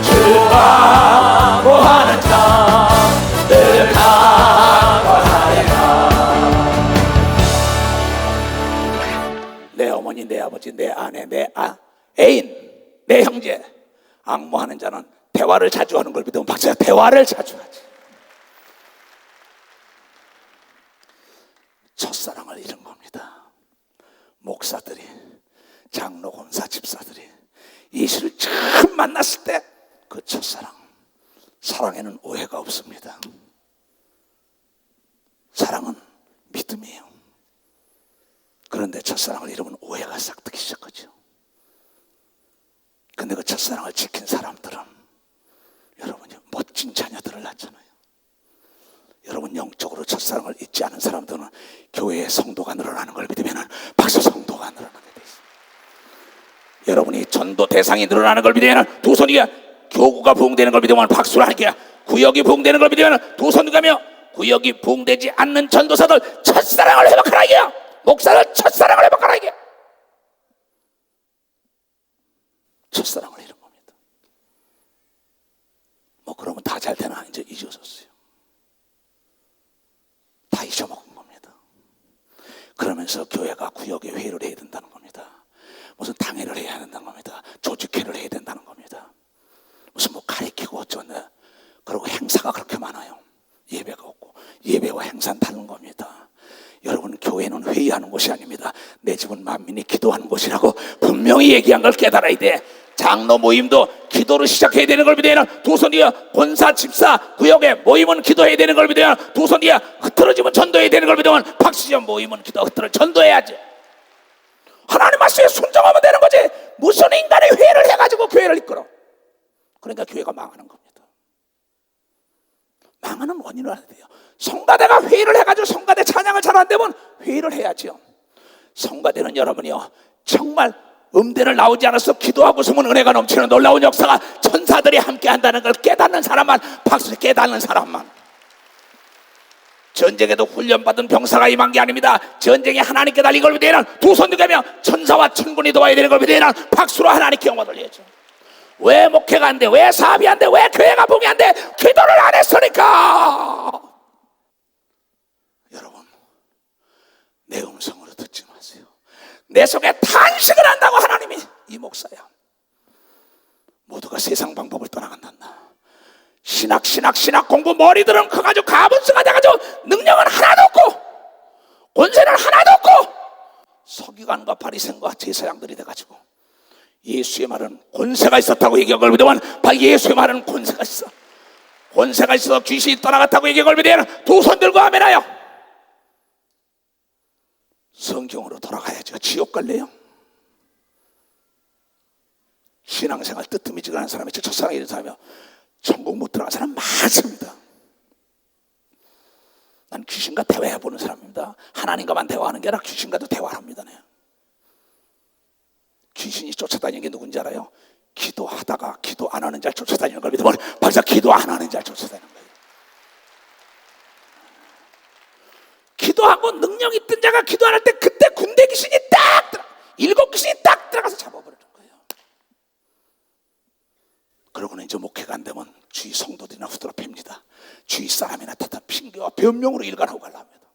주와 모하는 자 늘 강건하여. 내 어머니, 내 아버지, 내 아내, 내 애인, 내 형제 앙모하는 자는 대화를 자주 하는 걸 믿으면 박사야. 대화를 자주 하지. 첫사랑을 잃은 겁니다. 목사들이, 장로, 권사, 집사들이 예수를 처음 만났을 때 그 첫사랑, 사랑에는 오해가 없습니다. 사랑은 믿음이에요. 그런데 첫사랑을 잃으면 오해가 싹트기 시작하죠. 근데 그 첫사랑을 지킨 사람들은 여러분이 멋진 자녀들을 낳잖아요. 여러분 영적으로 첫사랑을 잊지 않은 사람들은 교회의 성도가 늘어나는 걸 믿으면 박수 성도가 늘어나게 돼 있어요. 여러분이 전도 대상이 늘어나는 걸 믿으면 두 손이 교구가 부흥되는 걸 믿으면 박수를 하는 거야. 구역이 부흥되는 걸 믿으면 두 손이 가며 구역이 부흥되지 않는 전도사들 첫사랑을 회복하라 이게야. 목사들 첫사랑을 회복하라 이게. 첫사랑을 잃은 겁니다. 뭐 그러면 다 잘 되나? 이제 잊어졌어요. 다 잊어먹은 겁니다. 그러면서 교회가 구역에 회의를 해야 된다는 겁니다. 무슨 당회를 해야 된다는 겁니다. 조직회를 해야 된다는 겁니다. 무슨 뭐 가리키고 어쩌네. 그리고 행사가 그렇게 많아요. 예배가 없고 예배와 행사는 다른 겁니다. 여러분 교회는 회의하는 곳이 아닙니다. 내 집은 만민이 기도하는 곳이라고 분명히 얘기한 걸 깨달아야 돼. 장로 모임도 기도로 시작해야 되는 걸 믿어야 두 손이야. 권사, 집사, 구역의 모임은 기도해야 되는 걸 믿어야 두 손이야. 흐트러지면 전도해야 되는 걸 믿으면 박시전 모임은 전도해야지. 하나님 말씀에 순종하면 되는 거지. 무슨 인간의 회의를 해가지고 교회를 이끌어. 그러니까 교회가 망하는 겁니다. 망하는 원인을 알아야 돼요. 성가대가 회의를 해가지고 성가대 찬양을 잘 안 되면 회의를 해야죠. 성가대는 여러분이요 정말 음대를 나오지 않아서 기도하고 숨은 은혜가 넘치는 놀라운 역사가 천사들이 함께 한다는 걸 깨닫는 사람만, 박수 깨닫는 사람만. 전쟁에도 훈련받은 병사가 임한 게 아닙니다. 전쟁에 하나님께 달린 걸 위대한 두 손 들며 천사와 천군이 도와야 되는 걸 위대한 박수로 하나님께 영광 돌려야죠. 왜 목회가 안 돼? 왜 사업이 안 돼? 왜 교회가 복이 안 돼? 기도를 안 했으니까. 여러분, 내 음성으로 듣지 마세요. 내 속에 탄식을 한다고 하나님이, 이 목사야, 모두가 세상 방법을 떠나간단다. 신학 공부 머리들은 커가지고 가분수가 돼가지고 능력은 하나도 없고 권세는 하나도 없고 서기관과 바리새인과 제사장들이 돼가지고 예수의 말은 권세가 있었다고 얘기한 걸 믿으면 예수의 말은 권세가 있어. 권세가 있어서 귀신이 떠나갔다고 얘기한 걸 믿으면 두 손 들고 아멘하여 성경으로 돌아가야죠. 지옥 갈래요? 신앙생활 뜨뜻미지근한 사람이, 첫사랑이 이런 사람이요, 천국 못 들어간 사람 많습니다. 난 귀신과 대화해보는 사람입니다. 하나님과만 대화하는 게 아니라 귀신과도 대화를 합니다. 네. 귀신이 쫓아다니는 게 누군지 알아요? 기도하다가 기도 안 하는 자를 쫓아다니는 걸 믿으면 박사 기도 안 하는 자를 쫓아다니는 거예요. 기도하고 능력 있던 자가 기도 안 할 때 그때 군대 귀신이 딱 들어, 7 귀신이 딱 들어가서 잡아버리는 거예요. 그러고는 이제 목회가 안 되면 주위 성도들이나 후드로 팹니다. 주위 사람이나 다 핑계와 변명으로 일관하고 가려 합니다.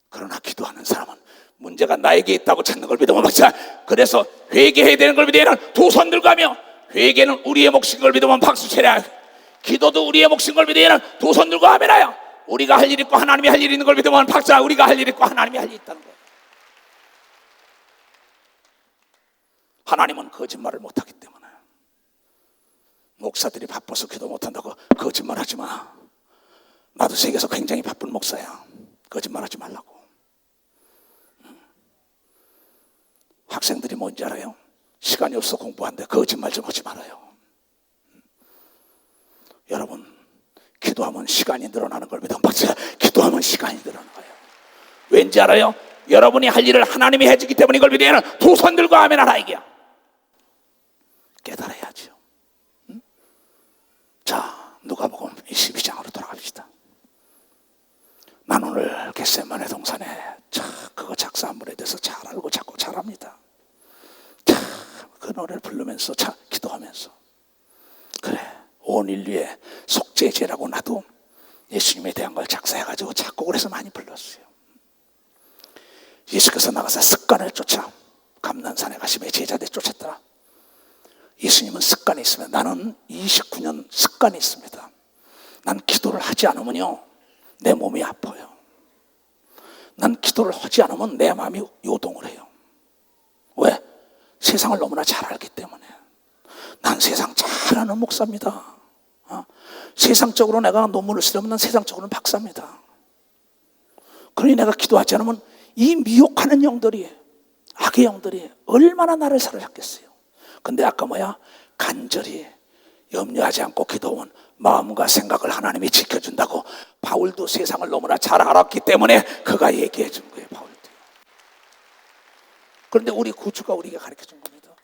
그러나 기도하는 사람은 문제가 나에게 있다고 찾는 걸 믿으면 박사, 그래서 회개해야 되는 걸 믿으면 두 손 들고 하며, 회개는 우리의 몫인 걸 믿으면 박수 쳐라. 기도도 우리의 몫인 걸 믿으면 두 손 들고 하면요, 우리가 할 일 있고 하나님이 할 일 있는 걸 믿으면 박사, 우리가 할 일 있고 하나님이 할 일 있다는 거예요. 하나님은 거짓말을 못하기 때문에. 목사들이 바빠서 기도 못한다고 거짓말하지 마. 나도 세계에서 굉장히 바쁜 목사야. 거짓말하지 말라고. 학생들이 뭔지 알아요? 시간이 없어 공부한대. 거짓말 좀 하지 말아요. 여러분, 기도하면 시간이 늘어나는 걸 믿으면 박사, 기도하면 시간이 늘어나는 거예요. 왠지 알아요? 여러분이 할 일을 하나님이 해주기 때문에 이걸 믿으면 두 손 들고 아멘 하라 이게야. 깨달아야죠. 자, 누가복음 22장으로 돌아갑시다. 난 오늘 겟세마네 동산에 그거 작사 한번에 대해서 잘 알고 자꾸 잘합니다. 그 노래를 부르면서 기도하면서, 그래, 온 인류의 속죄제라고 나도 예수님에 대한 걸 작사해가지고 작곡을 해서 많이 불렀어요. 예수께서 나가서 습관을 쫓아 감난산에 가시며 제자들 쫓았더라. 예수님은 습관이 있으면, 나는 29년 습관이 있습니다. 난 기도를 하지 않으면요, 내 몸이 아파요. 난 기도를 하지 않으면 내 마음이 요동을 해요. 왜? 세상을 너무나 잘 알기 때문에. 난 세상 잘 아는 목사입니다. 세상적으로 내가 논문을 쓰려면 난 세상적으로는 박사입니다. 그러니 내가 기도하지 않으면 이 미혹하는 영들이, 악의 영들이 얼마나 나를 사로잡겠어요. 근데 아까 간절히 염려하지 않고 기도하면 마음과 생각을 하나님이 지켜준다고 바울도 세상을 너무나 잘 알았기 때문에 그가 얘기해 준 거예요. 바울도. 그런데 우리 구주가 우리에게 가르쳐 준 겁니다.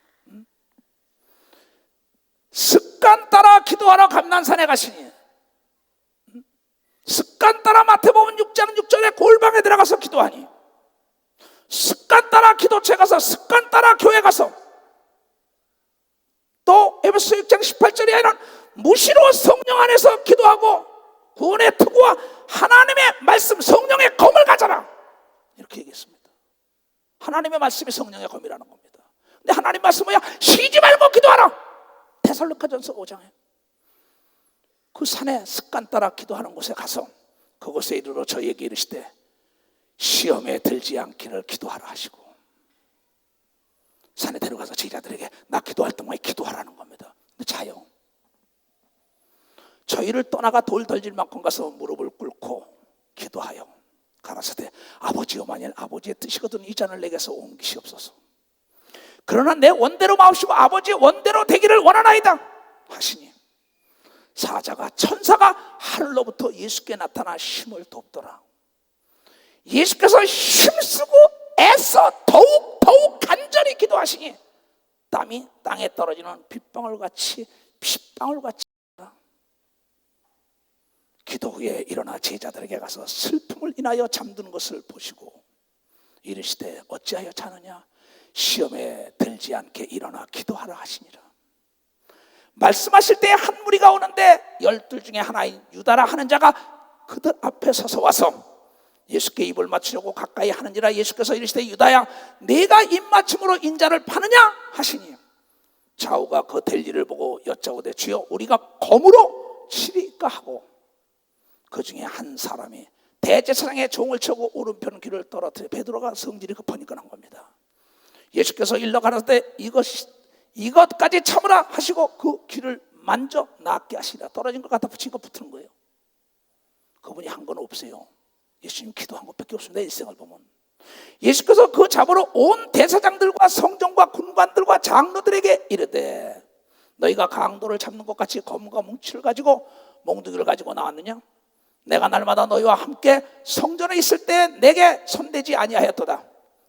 습관 따라 기도하러 감난산에 가시니, 습관 따라 마태복음 6장 6절에 골방에 들어가서 기도하니, 습관 따라 기도처에 가서, 습관 따라 교회 가서, 또 에베소 6장 18절에는 무시로 성령 안에서 기도하고 구원의 투구와 하나님의 말씀, 성령의 검을 가져라, 이렇게 얘기했습니다. 하나님의 말씀이 성령의 검이라는 겁니다. 근데 하나님 말씀 뭐야? 쉬지 말고 기도하라. 데살로니가전서 5장에 그 산에 습관 따라 기도하는 곳에 가서 그곳에 이르러 저에게 이르시되 시험에 들지 않기를 기도하라 하시고, 산에 데려가서 제자들에게 나 기도할 때만 기도하라는 겁니다. 근데 자요, 저희를 떠나가 돌 던질 만큼 가서 무릎을 꿇고 기도하여 가라사대 아버지여, 만일 아버지의 뜻이거든 이 잔을 내게서 옮기시옵소서. 그러나 내 원대로 마옵시고 아버지의 원대로 되기를 원하나이다 하시니, 사자가, 천사가 하늘로부터 예수께 나타나 힘을 돕더라. 예수께서 힘쓰고 애써 더욱 간절히 기도하시니 땀이 땅에 떨어지는 빗방울같이 기도 후에 일어나 제자들에게 가서 슬픔을 인하여 잠드는 것을 보시고 이르시되 어찌하여 자느냐? 시험에 들지 않게 일어나 기도하라 하시니라. 말씀하실 때 한 무리가 오는데 12 중에 하나인 유다라 하는 자가 그들 앞에 서서 와서 예수께 입을 맞추려고 가까이 하느니라. 예수께서 이르시되 유다야, 네가 입맞춤으로 인자를 파느냐 하시니 좌우가 그 될 일을 보고 여짜오되 주여, 우리가 검으로 치리까 하고 그 중에 한 사람이 대제사장의 종을 쳐고 오른편 귀를 떨어뜨려 베드로가 성질이 급하니까 한 겁니다. 예수께서 일러 가라사대 이것까지 참으라 하시고 그 귀를 만져 낫게 하시라. 떨어진 것 갖다 붙인 거 붙는 거예요. 그분이 한 건 없어요. 예수님 기도한 것밖에 없습니다. 일생을 보면 예수께서 그 잡으러 온 대사장들과 성전과 군관들과 장로들에게 이르되 너희가 강도를 잡는 것 같이 검과 뭉치를 가지고 몽둥이를 가지고 나왔느냐? 내가 날마다 너희와 함께 성전에 있을 때 내게 손대지 아니하였도다.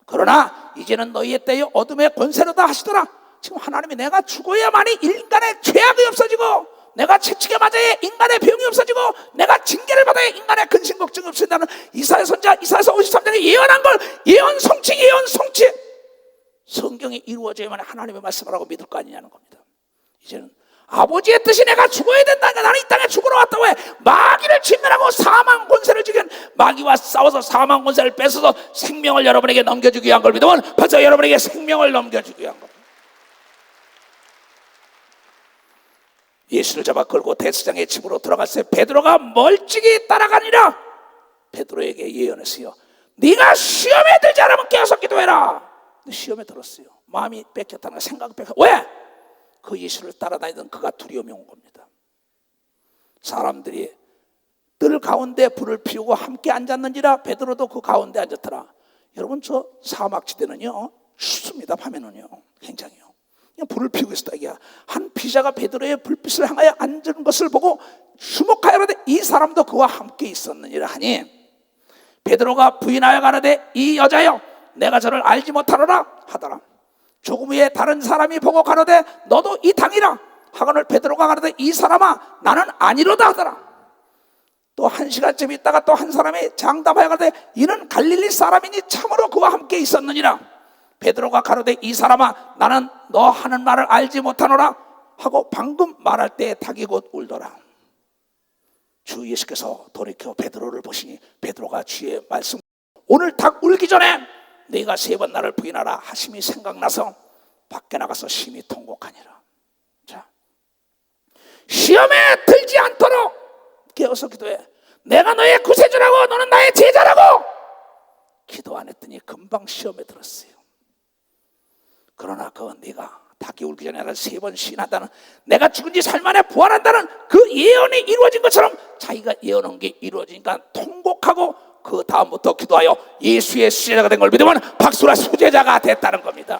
그러나 이제는 너희의 때에 어둠의 권세로다 하시더라. 지금 하나님이 내가 죽어야만이 인간의 죄악이 없어지고 내가 채찍에 맞아야 인간의 병이 없어지고 내가 징계를 받아야 인간의 근심 걱정이 없어진다는 이사야 선지자 이사야서 53장에 예언한 걸 예언 성취 성경이 이루어져야만 하나님의 말씀을 하고 믿을 거 아니냐는 겁니다. 이제는 아버지의 뜻이 내가 죽어야 된다니까 나는 이 땅에 죽으러 왔다고 해. 마귀를 진멸하고 사망 권세를 죽인 마귀와 싸워서 사망 권세를 뺏어서 생명을 여러분에게 넘겨주기 위한 걸 믿으면 벌써 여러분에게 생명을 넘겨주기 위한 겁니다. 예수를 잡아 끌고 대제사장의 집으로 들어갔을 때 베드로가 멀찍이 따라가니라. 베드로에게 예언했어요. 네가 시험에 들지 않으면 깨어서 기도해라. 시험에 들었어요. 마음이 뺏겼다는 거, 생각이 뺏겼. 왜? 그 예수를 따라다니던 그가 두려움이 온 겁니다. 사람들이 뜰 가운데 불을 피우고 함께 앉았는지라 베드로도 그 가운데 앉았더라. 여러분, 저 사막지대는요 춥습니다. 밤에는요 굉장히요. 그냥 불을 피우고 있었다 이게. 한 피자가 베드로의 불빛을 향하여 앉은 것을 보고 주목하여 가되 이 사람도 그와 함께 있었느니라 하니 베드로가 부인하여 가라되 이 여자여, 내가 저를 알지 못하노라 하더라. 조금 후에 다른 사람이 보고 가로되 너도 이 당이라 하거늘 베드로가 가로되 이 사람아 나는 아니로다 하더라. 또 1시간쯤 있다가 또 한 사람이 장담하여 가로되 이는 갈릴리 사람이니 참으로 그와 함께 있었느니라. 베드로가 가로되 이 사람아 나는 너 하는 말을 알지 못하노라 하고 방금 말할 때 닭이 곧 울더라. 주 예수께서 돌이켜 베드로를 보시니 베드로가 주의 말씀 오늘 닭 울기 전에 네가 3번 나를 부인하라 하심이 생각나서 밖에 나가서 심히 통곡하니라. 자, 시험에 들지 않도록 깨어서 기도해. 내가 너의 구세주라고 너는 나의 제자라고 기도 안 했더니 금방 시험에 들었어요. 그러나 네가 닭이 울기 전에 나를 3번 시인한다는, 내가 죽은 지 사흘 만에 부활한다는 그 예언이 이루어진 것처럼 자기가 예언한 게 이루어지니까 통곡하고 그 다음부터 기도하여 예수의 수제자가 된 걸 믿으면 박수라 수제자가 됐다는 겁니다.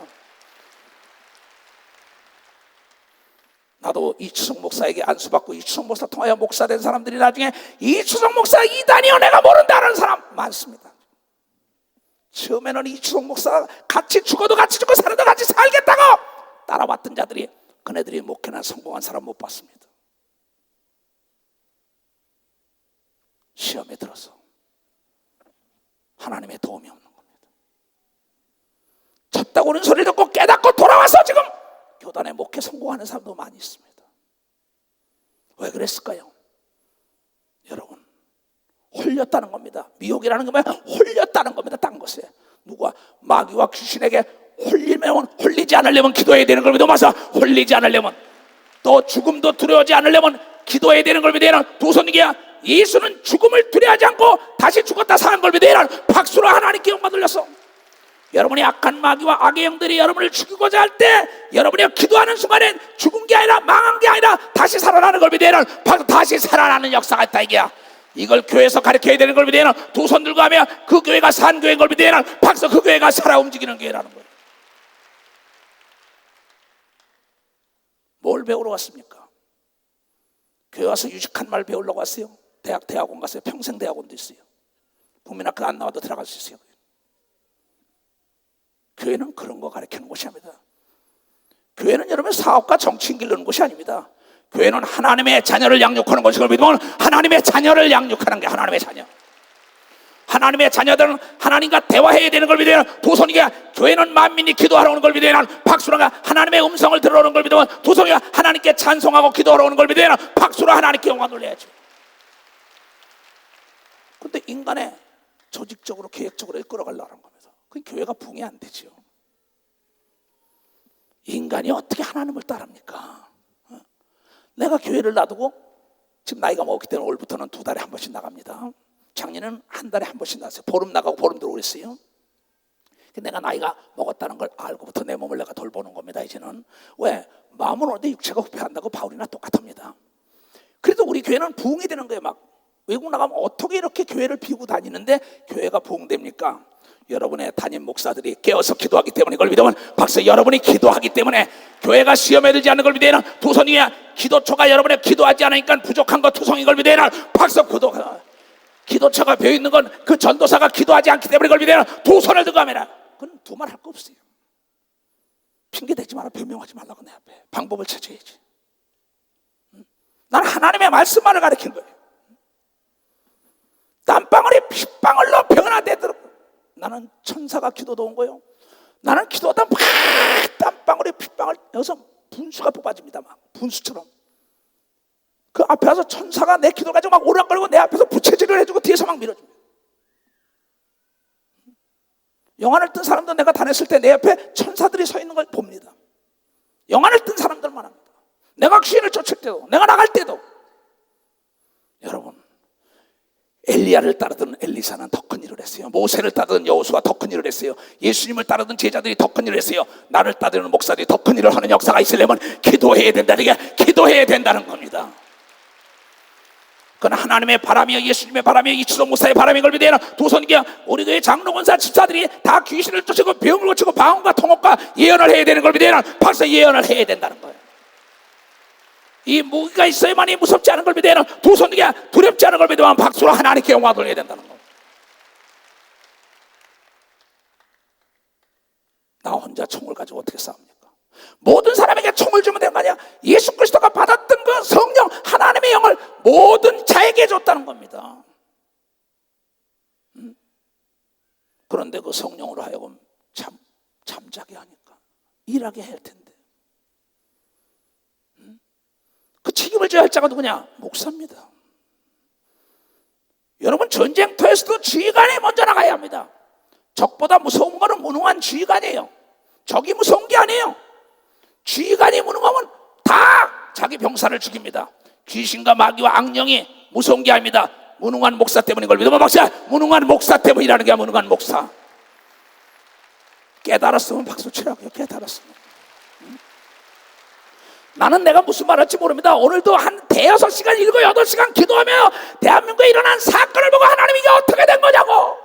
나도 이추석 목사에게 안수받고 이추석 목사 통하여 목사 된 사람들이 나중에 이추석 목사 이단이요 내가 모른다는 사람 많습니다. 처음에는 이추석 목사가 같이 죽어도 같이 죽고 살아도 같이 살겠다고 따라왔던 자들이 그네들이 목회나 성공한 사람 못 봤습니다. 시험에 들어서 하나님의 도움이 없는 겁니다. 쳤다고 하는 소리를 듣고 깨닫고 돌아와서 지금 교단에 목회 성공하는 사람도 많이 있습니다. 왜 그랬을까요? 여러분, 홀렸다는 겁니다. 미혹이라는 건 뭐예요? 홀렸다는 겁니다. 딴 것에 누가 마귀와 귀신에게 홀리지 않으려면 기도해야 되는 걸 믿어서 홀리지 않으려면 또 죽음도 두려워하지 않으려면 기도해야 되는 걸 믿어야 두 손이야. 예수는 죽음을 두려워하지 않고 다시 죽었다 사는 걸 믿어야 박수로 하나님께 영광 돌렸어. 여러분이 악한 마귀와 악의 영들이 여러분을 죽이고자 할 때 여러분이 기도하는 순간엔 죽은 게 아니라 망한 게 아니라 다시 살아나는 걸 믿어야 다시 살아나는 역사가 있다 이게야. 이걸 교회에서 가르쳐야 되는 걸 믿어야 두 손 들고 하면 그 교회가 산 교회인 걸 믿어야 박수 그 교회가 살아 움직이는 교회라는 거예요. 뭘 배우러 왔습니까? 교회 와서 유식한 말 배우려고 왔어요? 대학원 갔어요. 평생 대학원도 있어요. 국민학교 안 나와도 들어갈 수 있어요. 교회는 그런 거 가르치는 곳이 아닙니다. 교회는 여러분 사업과 정치 기르는 곳이 아닙니다. 교회는 하나님의 자녀를 양육하는 것을 믿으면 하나님의 자녀를 양육하는 게 하나님의 자녀. 하나님의 자녀들은 하나님과 대화해야 되는 걸 믿어야 도선이가 교회는 만민이 기도하러 오는 걸 믿어야 박수라가 하나님의 음성을 들어오는 걸 믿으면 도선이가 하나님께 찬송하고 기도하러 오는 걸 믿어야 박수로 하나님께 영광 돌려야죠. 그런데 인간의 조직적으로 계획적으로 끌어가려는 겁니다. 그 교회가 부흥이 안 되죠. 인간이 어떻게 하나님을 따릅니까? 내가 교회를 놔두고 지금 나이가 먹었기 때문에 올부터는 2달에 한 번씩 나갑니다. 작년에는 한 달에 한 번씩 나왔어요. 보름 나가고 보름 들어오고 그랬어요. 내가 나이가 먹었다는 걸 알고부터 내 몸을 내가 돌보는 겁니다. 이제는 왜? 마음은 오는데 육체가 후패한다고 바울이나 똑같습니다. 그래도 우리 교회는 부흥이 되는 거예요. 막 외국 나가면 어떻게 이렇게 교회를 비우고 다니는데 교회가 부흥됩니까? 여러분의 담임 목사들이 깨어서 기도하기 때문에 이걸 믿으면 박수. 여러분이 기도하기 때문에 교회가 시험에 들지 않는 걸 믿어야 도선이야. 기도처가 여러분의 기도하지 않으니까 부족한 거 투성인 걸 믿어야 박수. 기도처가 비어있는 건 그 전도사가 기도하지 않기 때문에 이걸 믿어야 두 손을 들고 하면 그건 두말 할 거 없어요. 핑계 대지 마라. 변명하지 말라고 내 앞에 방법을 찾아야지. 난 하나님의 말씀만을 가르친 거예요. 땀방울이 핏방울로 변화되도록. 나는 천사가 기도도 온 거예요. 나는 기도하다 막 땀방울이 핏방울 여기서 분수가 뽑아집니다. 막 분수처럼. 그 앞에 와서 천사가 내 기도를 가지고 막 오락거리고 내 앞에서 부채질을 해주고 뒤에서 막 밀어줍니다. 영안을 뜬 사람도 내가 다녔을 때 내 옆에 천사들이 서 있는 걸 봅니다. 영안을 뜬 사람들만 합니다. 내가 귀신을 쫓을 때도 내가 나갈 때도. 여러분, 엘리야를 따르던 엘리사는 더 큰 일을 했어요. 모세를 따르던 여호수아가 더 큰 일을 했어요. 예수님을 따르던 제자들이 더 큰 일을 했어요. 나를 따르는 목사들이 더 큰 일을 하는 역사가 있으려면 기도해야 된다는 게 기도해야 된다는 겁니다. 그건 하나님의 바람이요, 예수님의 바람이요, 이치동 목사의 바람인 걸 믿어야 도선기야. 우리 교회 장로권사 집사들이 다 귀신을 쫓고 병을 고치고 방언과 통역과 예언을 해야 되는 걸 믿어야 박사 예언을 해야 된다는 거예요. 이 무기가 있어야만이 무섭지 않은 걸 믿어야 도선기야. 두렵지 않은 걸 믿으면 박수로 하나님께 영광을 돌려야 된다는 거예요. 나 혼자 총을 가지고 어떻게 싸웁니까? 모든 사람에게 총을 주면 되는 거 아니야? 예수 그리스도가 받았던 그 성령 하나님의 영을 모든 자에게 줬다는 겁니다. 그런데 그 성령으로 하여금 잠자게 하니까 일하게 할 텐데 그 책임을 져야 할 자가 누구냐? 목사입니다. 여러분, 전쟁터에서도 지휘관이 먼저 나가야 합니다. 적보다 무서운 거는 무능한 지휘관이에요. 적이 무서운 게 아니에요. 지휘관이 무능하면 다 자기 병사를 죽입니다. 귀신과 마귀와 악령이 무서운 게 아닙니다. 무능한 목사 때문인 걸 믿으면 박사. 무능한 목사 때문이라는 게 무능한 목사. 깨달았으면 박수 치라고요. 깨달았으면. 나는 내가 무슨 말 할지 모릅니다. 오늘도 한 대여섯 시간 7, 8시간 기도하며 대한민국에 일어난 사건을 보고 하나님 이게 어떻게 된 거냐고.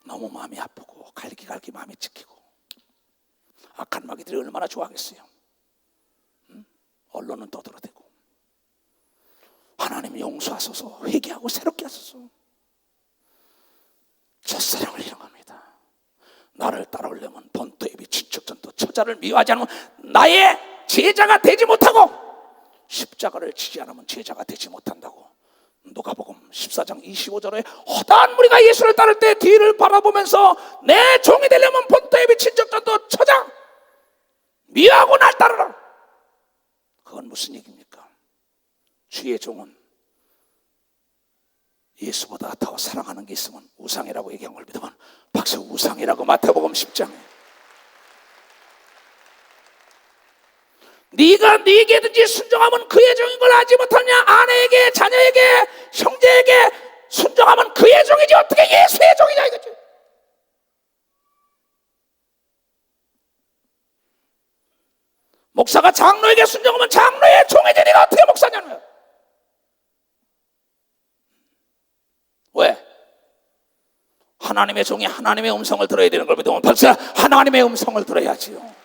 너무 마음이 아프고 갈기갈기 마음이 찢기고. 악한 마귀들이 얼마나 좋아하겠어요. 언론은 떠들어대고 하나님 용서하소서, 회개하고 새롭게 하소서. 첫사랑을 잃은 겁니다. 나를 따라오려면 본토에비 친척전도 처자를 미워하지 않으면 나의 제자가 되지 못하고 십자가를 지지 않으면 제자가 되지 못한다고. 누가복음 14장 25절에 허다한 무리가 예수를 따를 때 뒤를 바라보면서 내 종이 되려면 본토에비 친척전도 처자 미워하고 날 따르라. 그건 무슨 얘기입니까? 주의 종은 예수보다 더 사랑하는 게 있으면 우상이라고 얘기한 걸 믿으면 박수. 우상이라고 마태복음 10장에 네가 네게든지 순종하면 그의 종인 걸 알지 못하냐? 아내에게, 자녀에게, 형제에게 순종하면 그의 종이지 어떻게 예수의 종이냐 이거지. 목사가 장로에게 순종하면 장로의 종이지 네가 어떻게 목사냐는 거야. 왜? 하나님의 종이 하나님의 음성을 들어야 되는 걸 믿으면 박사. 하나님의 음성을 들어야지요.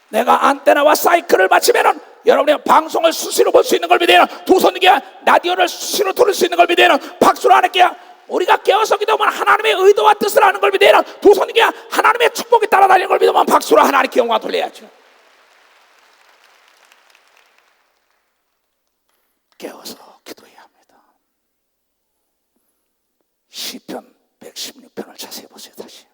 내가 안테나와 사이클을 맞추면은 여러분의 방송을 수시로 볼 수 있는 걸 믿어요. 도선기야 라디오를 수시로 들을 수 있는 걸 믿어요. 박수로 하나님께 우리가 깨어서 기도하면 하나님의 의도와 뜻을 아는 걸 믿어야 두 손이게 하나님의 축복이 따라다니는 걸 믿으면 박수로 하나님께 영광 돌려야죠. 깨어서 기도해야 합니다. 시편 116편을 자세히 보세요. 다시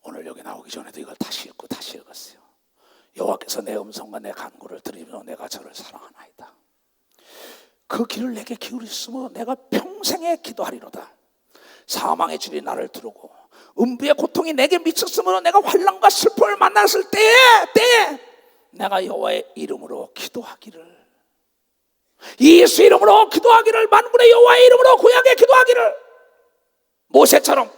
오늘 여기 나오기 전에도 이걸 다시 읽고 다시 읽었어요. 여호와께서 내 음성과 내 간구를 들으며 내가 저를 사랑하나이다. 그 귀를 내게 기울였으며 내가 평생에 기도하리로다. 사망의 질이 나를 두르고 음부의 고통이 내게 미쳤으므로 내가 환난과 슬픔을 만났을 때에 내가 여호와의 이름으로 기도하기를, 예수 이름으로 기도하기를, 만군의 여호와의 이름으로 구약에 기도하기를, 모세처럼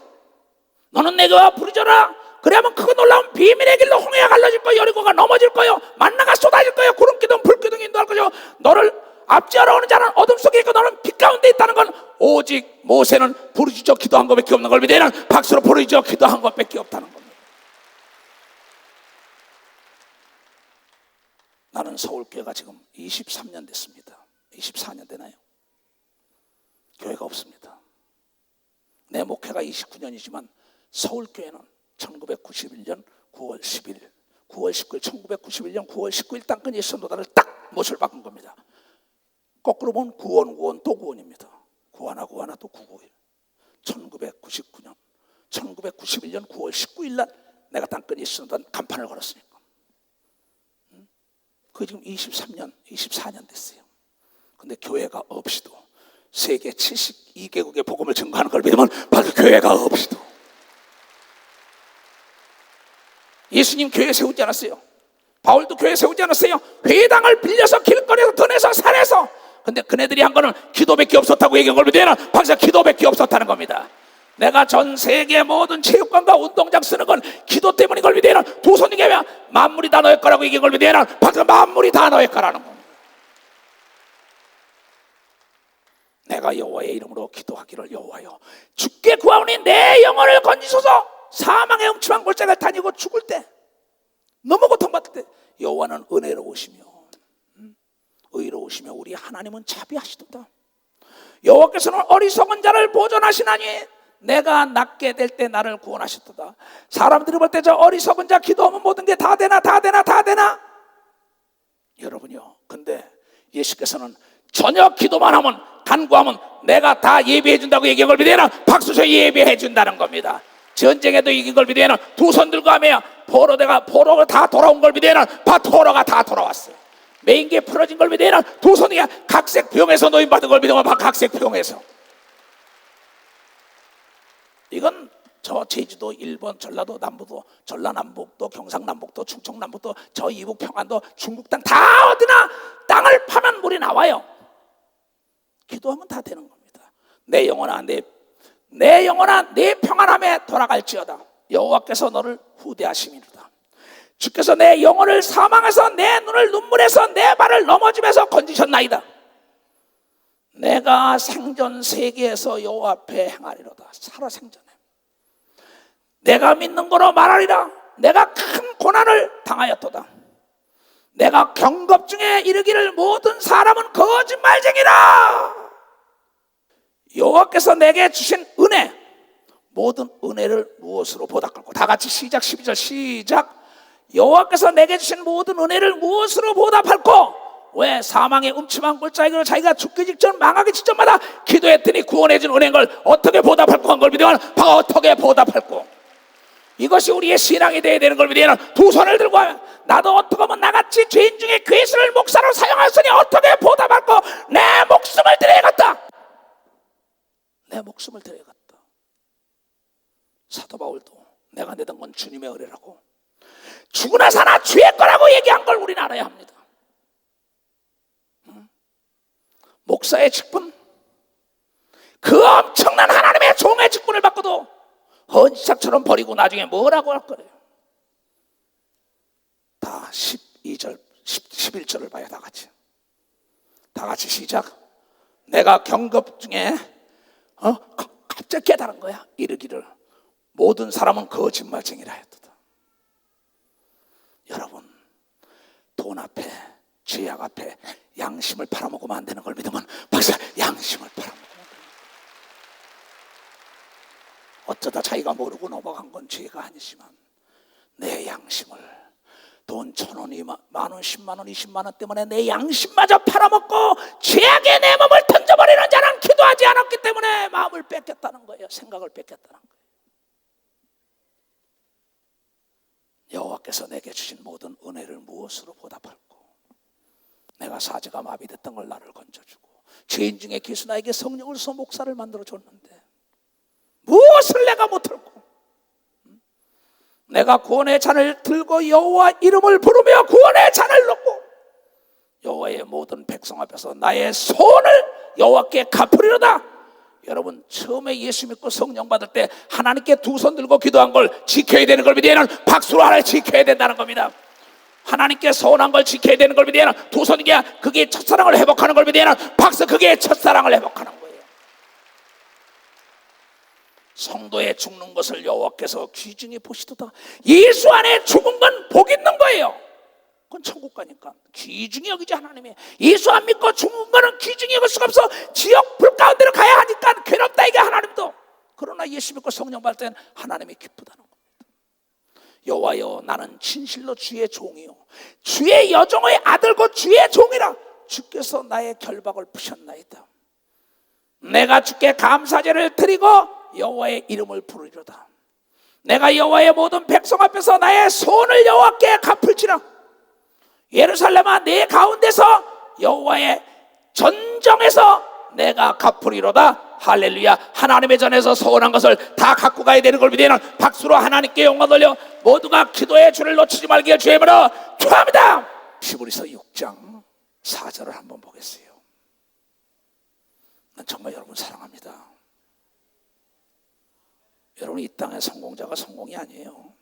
너는 내가 부르짖어라. 그래야만 크고 놀라운 비밀의 길로 홍해가 갈라질 거요, 여리고가 넘어질 거요, 만나가 쏟아질 거요, 구름기둥 불기둥이 인도할 거요. 너를 앞지하러 오는 자는 어둠 속에 있고 너는 빛 가운데 있다는 건 오직 모세는 부르짖어 기도한 것밖에 없는 걸 믿어야 박수로 부르짖어 기도한 것밖에 없다는 겁니다. 나는 서울교회가 지금 23년 됐습니다. 24년 되나요? 교회가 없습니다. 내 목회가 29년이지만 서울교회는 1991년 9월 11일 9월 19일 1991년 9월 19일 땅끝 예수노다를 딱 못을 박은 겁니다. 거꾸로 보면 구원 또 구원입니다. 구하나 또 991 1999년 1991년 9월 19일 날 내가 땅끝 예수노다 간판을 걸었으니까 그게 지금 23년 24년 됐어요. 근데 교회가 없이도 세계 72개국의 복음을 증거하는 걸 믿으면 바로 교회가 없이도 예수님 교회 세우지 않았어요. 바울도 교회 세우지 않았어요. 회당을 빌려서 길거리에서 돈에서 산에서. 근데 그네들이 한 거는 기도밖에 없었다고 얘기한 걸 믿어야 박사 기도밖에 없었다는 겁니다. 내가 전 세계 모든 체육관과 운동장 쓰는 건 기도 때문인 걸 믿어야 두 손이 개면 만물이 다 너의 거라고 얘기한 걸 믿어야 박사 만물이 다 너의 거라는 겁니다. 내가 여호와의 이름으로 기도하기를, 여호와여 주께 구하오니 내 영혼을 건지소서. 사망의 음침한 골짜기를 다니고 죽을 때 너무 고통받을 때 여호와는 은혜로우시며 의로우시며 우리 하나님은 자비하시도다. 여호와께서는 어리석은 자를 보존하시나니 내가 낫게 될 때 나를 구원하셨도다. 사람들이 볼 때 저 어리석은 자 기도하면 모든 게 다 되나 여러분요, 근데 예수께서는 전혀 기도만 하면 간구하면 내가 다 예비해 준다고 얘기한 걸 믿어야 박수쳐 예비해 준다는 겁니다. 전쟁에도 이긴 걸 믿어야 두 손 들고 하며 포로가 다 돌아온 걸 믿어야 포로가 다 돌아왔어요. 메인기에 풀어진 걸 믿어야 두 손이 각색 병에서 노인받은 걸 믿으면 각색 병에서. 이건 저 제주도, 일본, 전라도, 남부도, 전라남북도, 경상남북도, 충청남북도, 저 이북 평안도, 중국 땅 다 어디나 땅을 파면 물이 나와요. 기도하면 다 되는 겁니다. 내 영혼아 내 평안함에 돌아갈지어다. 여호와께서 너를 후대하심이로다. 주께서 내 영혼을 사망해서 내 눈을 눈물에서 내 발을 넘어짐에서 건지셨나이다. 내가 생전 세계에서 여호와 앞에 행하리로다. 살아 생전에 내가 믿는 거로 말하리라. 내가 큰 고난을 당하였도다. 내가 경겁 중에 이르기를 모든 사람은 거짓말쟁이라. 여호와께서 내게 주신 은혜, 모든 은혜를 무엇으로 보답할까? 다 같이 시작. 12절 시작. 여호와께서 내게 주신 모든 은혜를 무엇으로 보답할까? 왜 사망의 음침한 골짜기로 자기가 죽기 직전 망하기 직전마다 기도했더니 구원해 준 은혜인 걸 어떻게 보답할까 한 걸 믿으면 어떻게 보답할까? 이것이 우리의 신앙이 되어야 되는 걸 믿으면 두 손을 들고 하면 나도 어떻게 하면 나같이 죄인 중에 괴수를 목사로 사용하였으니 어떻게 보답할까? 내 목숨을 드려야겠다. 내 목숨을 드려야겠다. 사도 바울도 내가 내던 건 주님의 은혜라고 죽으나 사나 주의 거라고 얘기한 걸 우리는 알아야 합니다. 목사의 직분, 그 엄청난 하나님의 종의 직분을 받고도 헌시작처럼 버리고 나중에 뭐라고 할 거래요. 다 12절 11절을 봐요. 다 같이 시작. 내가 경겁 중에 갑자기 깨달은 거야. 이르기를 모든 사람은 거짓말쟁이라 했다. 여러분, 돈 앞에, 죄악 앞에 양심을 팔아먹으면 안 되는 걸 믿으면 박사, 양심을 팔아먹으면 됩니다. 어쩌다 자기가 모르고 넘어간 건 죄가 아니지만 내 양심을, 돈 1,000원, 만원, 10만원, 20만원 때문에 내 양심마저 팔아먹고 죄악에 내 몸을 던져버리는 자는 기도하지 않았기 때문에 마음을 뺏겼다는 거예요. 생각을 뺏겼다는 거예요. 여호와께서 내게 주신 모든 은혜를 무엇으로 보답할꼬? 내가 사지가 마비됐던 걸 나를 건져주고 죄인 중에 기수 나에게 성령을 써 목사를 만들어줬는데 무엇을 내가 못할꼬? 내가 구원의 잔을 들고 여호와 이름을 부르며 구원의 잔을 놓고 여호와의 모든 백성 앞에서 나의 소원을 여호와께 갚으리로다. 여러분, 처음에 예수 믿고 성령 받을 때 하나님께 두 손 들고 기도한 걸 지켜야 되는 걸 믿으면 박수로 하나님 지켜야 된다는 겁니다. 하나님께 서운한 걸 지켜야 되는 걸 믿으면 두 손이 그게 첫사랑을 회복하는 걸 믿으면 박수, 그게 첫사랑을 회복하는 거예요. 성도의 죽는 것을 여호와께서 귀중히 보시도다. 예수 안에 죽은 건 복 있는 거예요. 그건 천국 가니까 귀중히 여기지. 하나님이 예수 안 믿고 죽은 거는 귀중히 여길 수가 없어. 지옥 불 가운데로 가야 하니까 괴롭다, 이게 하나님도. 그러나 예수 믿고 성령 받을 때는 하나님이 기쁘다는 겁니다. 여호와여, 나는 진실로 주의 종이요 주의 여종의 아들고 주의 종이라. 주께서 나의 결박을 푸셨나이다. 내가 주께 감사제를 드리고 여호와의 이름을 부르리로다. 내가 여호와의 모든 백성 앞에서 나의 소원을 여호와께 갚을지라. 예루살렘아, 내 가운데서 여호와의 전정에서 내가 갚으리로다. 할렐루야. 하나님의 전에서 소원한 것을 다 갖고 가야 되는 걸 믿으면 박수로 하나님께 영광 돌려 모두가 기도의 줄을 놓치지 말기를 주의 이름으로 축원합니다. 히브리서 6장 4절을 한번 보겠어요. 난 정말 여러분 사랑합니다. 여러분, 이 땅의 성공자가 성공이 아니에요.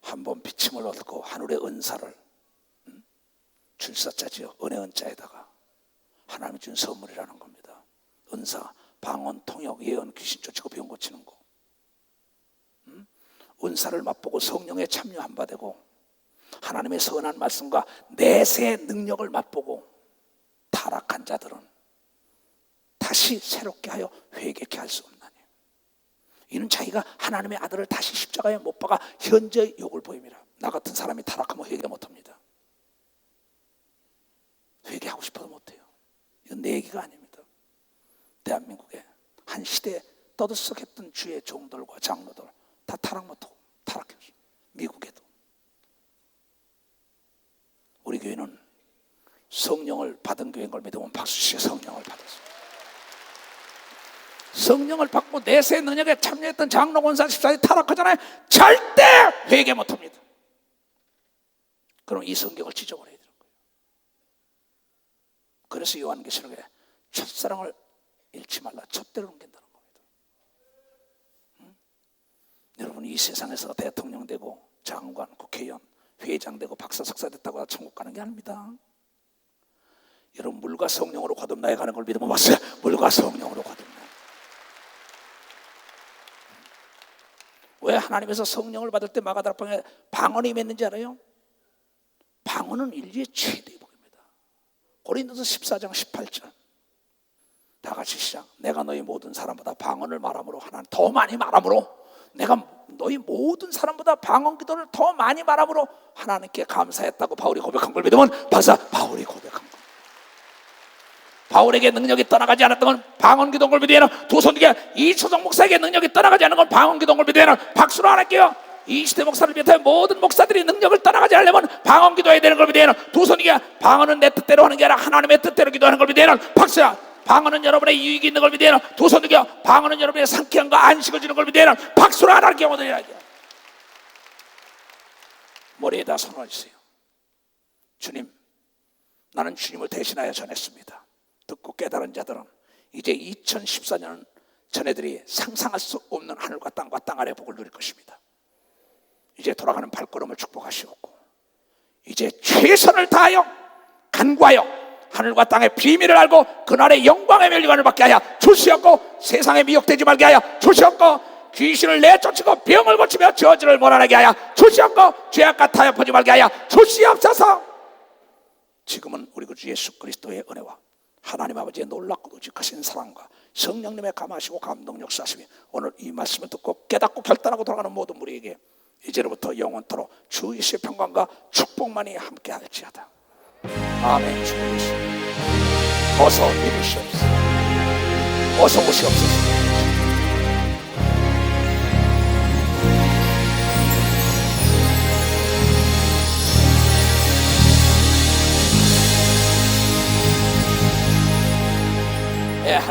한번 비침을 얻고 하늘의 은사를 줄사자지요. 은혜 은자에다가 하나님이 준 선물이라는 겁니다. 은사, 방언, 통역, 예언, 귀신 쫓고 병 고치는 거. 은사를 맛보고 성령에 참여 한 바 되고 하나님의 선한 말씀과 내세의 능력을 맛보고 타락한 자들은 다시 새롭게 하여 회개케 할 수 없나니 이는 자기가 하나님의 아들을 다시 십자가에 못 박아 현재의 욕을 보입니다. 나 같은 사람이 타락하면 회개 못합니다. 회개하고 싶어도 못해요. 이건 내 얘기가 아닙니다. 대한민국에 한 시대에 떠들썩했던 주의 종들과 장로들 다 타락 못하고 타락했어요. 미국에도. 우리 교회는 성령을 받은 교회인 걸 믿으면 박수치에 성령을 받았어요. 성령을 받고 내세 능력에 참여했던 장로, 권사, 집사들이 타락하잖아요. 절대 회개 못합니다. 그럼 이 성경을 찢어버려야 되는 거예요. 그래서 요한계시록에 첫사랑을 잃지 말라, 첫대로 넘긴다는 겁니다. 여러분, 이 세상에서 대통령 되고 장관, 국회의원, 회장 되고 박사, 석사 됐다고 천국 가는 게 아닙니다. 여러분, 물과 성령으로 거듭나야 가는 걸 믿으면 봤어요. 물과 성령으로 거듭나. 왜 하나님에서 성령을 받을 때 마가다락방에 방언이 임했는지 알아요? 방언은 인류의 최대의 복입니다. 고린도서 14장 18절 다 같이 시작. 내가 너희 모든 사람보다 방언을 말함으로, 하나님 더 많이 말함으로, 내가 너희 모든 사람보다 방언 기도를 더 많이 말함으로 하나님께 감사했다고 바울이 고백한 걸 믿으면 박사, 바울이 고백한 거. 바울에게 능력이 떠나가지 않았던 건 방언 기도인 걸 믿으면 두 손 들게. 이초정 목사에게 능력이 떠나가지 않은 건 방언 기도인 걸 믿으면 박수로 안 할게요. 이 시대 목사를 비롯해 모든 목사들이 능력을 떠나가지 않으려면 방언 기도해야 되는 걸 믿으면 두 손 들게. 방언은 내 뜻대로 하는 게 아니라 하나님의 뜻대로 기도하는 걸 믿으면 박수야. 방언은 여러분의 유익이 있는 걸 믿으면 두 손 들게. 방언은 여러분의 상쾌함과 안식을 주는 걸 믿으면 박수로 안 할게요. 머리에다 손을 주세요. 주님, 나는 주님을 대신하여 전했습니다. 듣고 깨달은 자들은 이제 2014년은 전애들이 상상할 수 없는 하늘과 땅과 땅 아래 복을 누릴 것입니다. 이제 돌아가는 발걸음을 축복하시옵고 이제 최선을 다하여 간구하여 하늘과 땅의 비밀을 알고 그날의 영광의 멸류관을 받게 하여 주시옵고 세상에 미혹되지 말게 하여 주시옵고 귀신을 내쫓고 병을 고치며 저주를 몰아내게 하여 주시옵고 죄악과 타협하지 말게 하여 주시옵소서. 지금은 우리 주 예수 그리스도의 은혜와 하나님 아버지의 놀랍고 굵직하신 사랑과 성령님의 감하시고 감동 역사하심이 오늘 이 말씀을 듣고 깨닫고 결단하고 돌아가는 모든 우리에게 이제로부터 영원토록 주 예수의 평강과 축복만이 함께 할지어다. 아멘. 주 예수 어서 이루시옵소서. 어서 오시옵소서.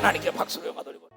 하나님께 박수를 영화 돌리고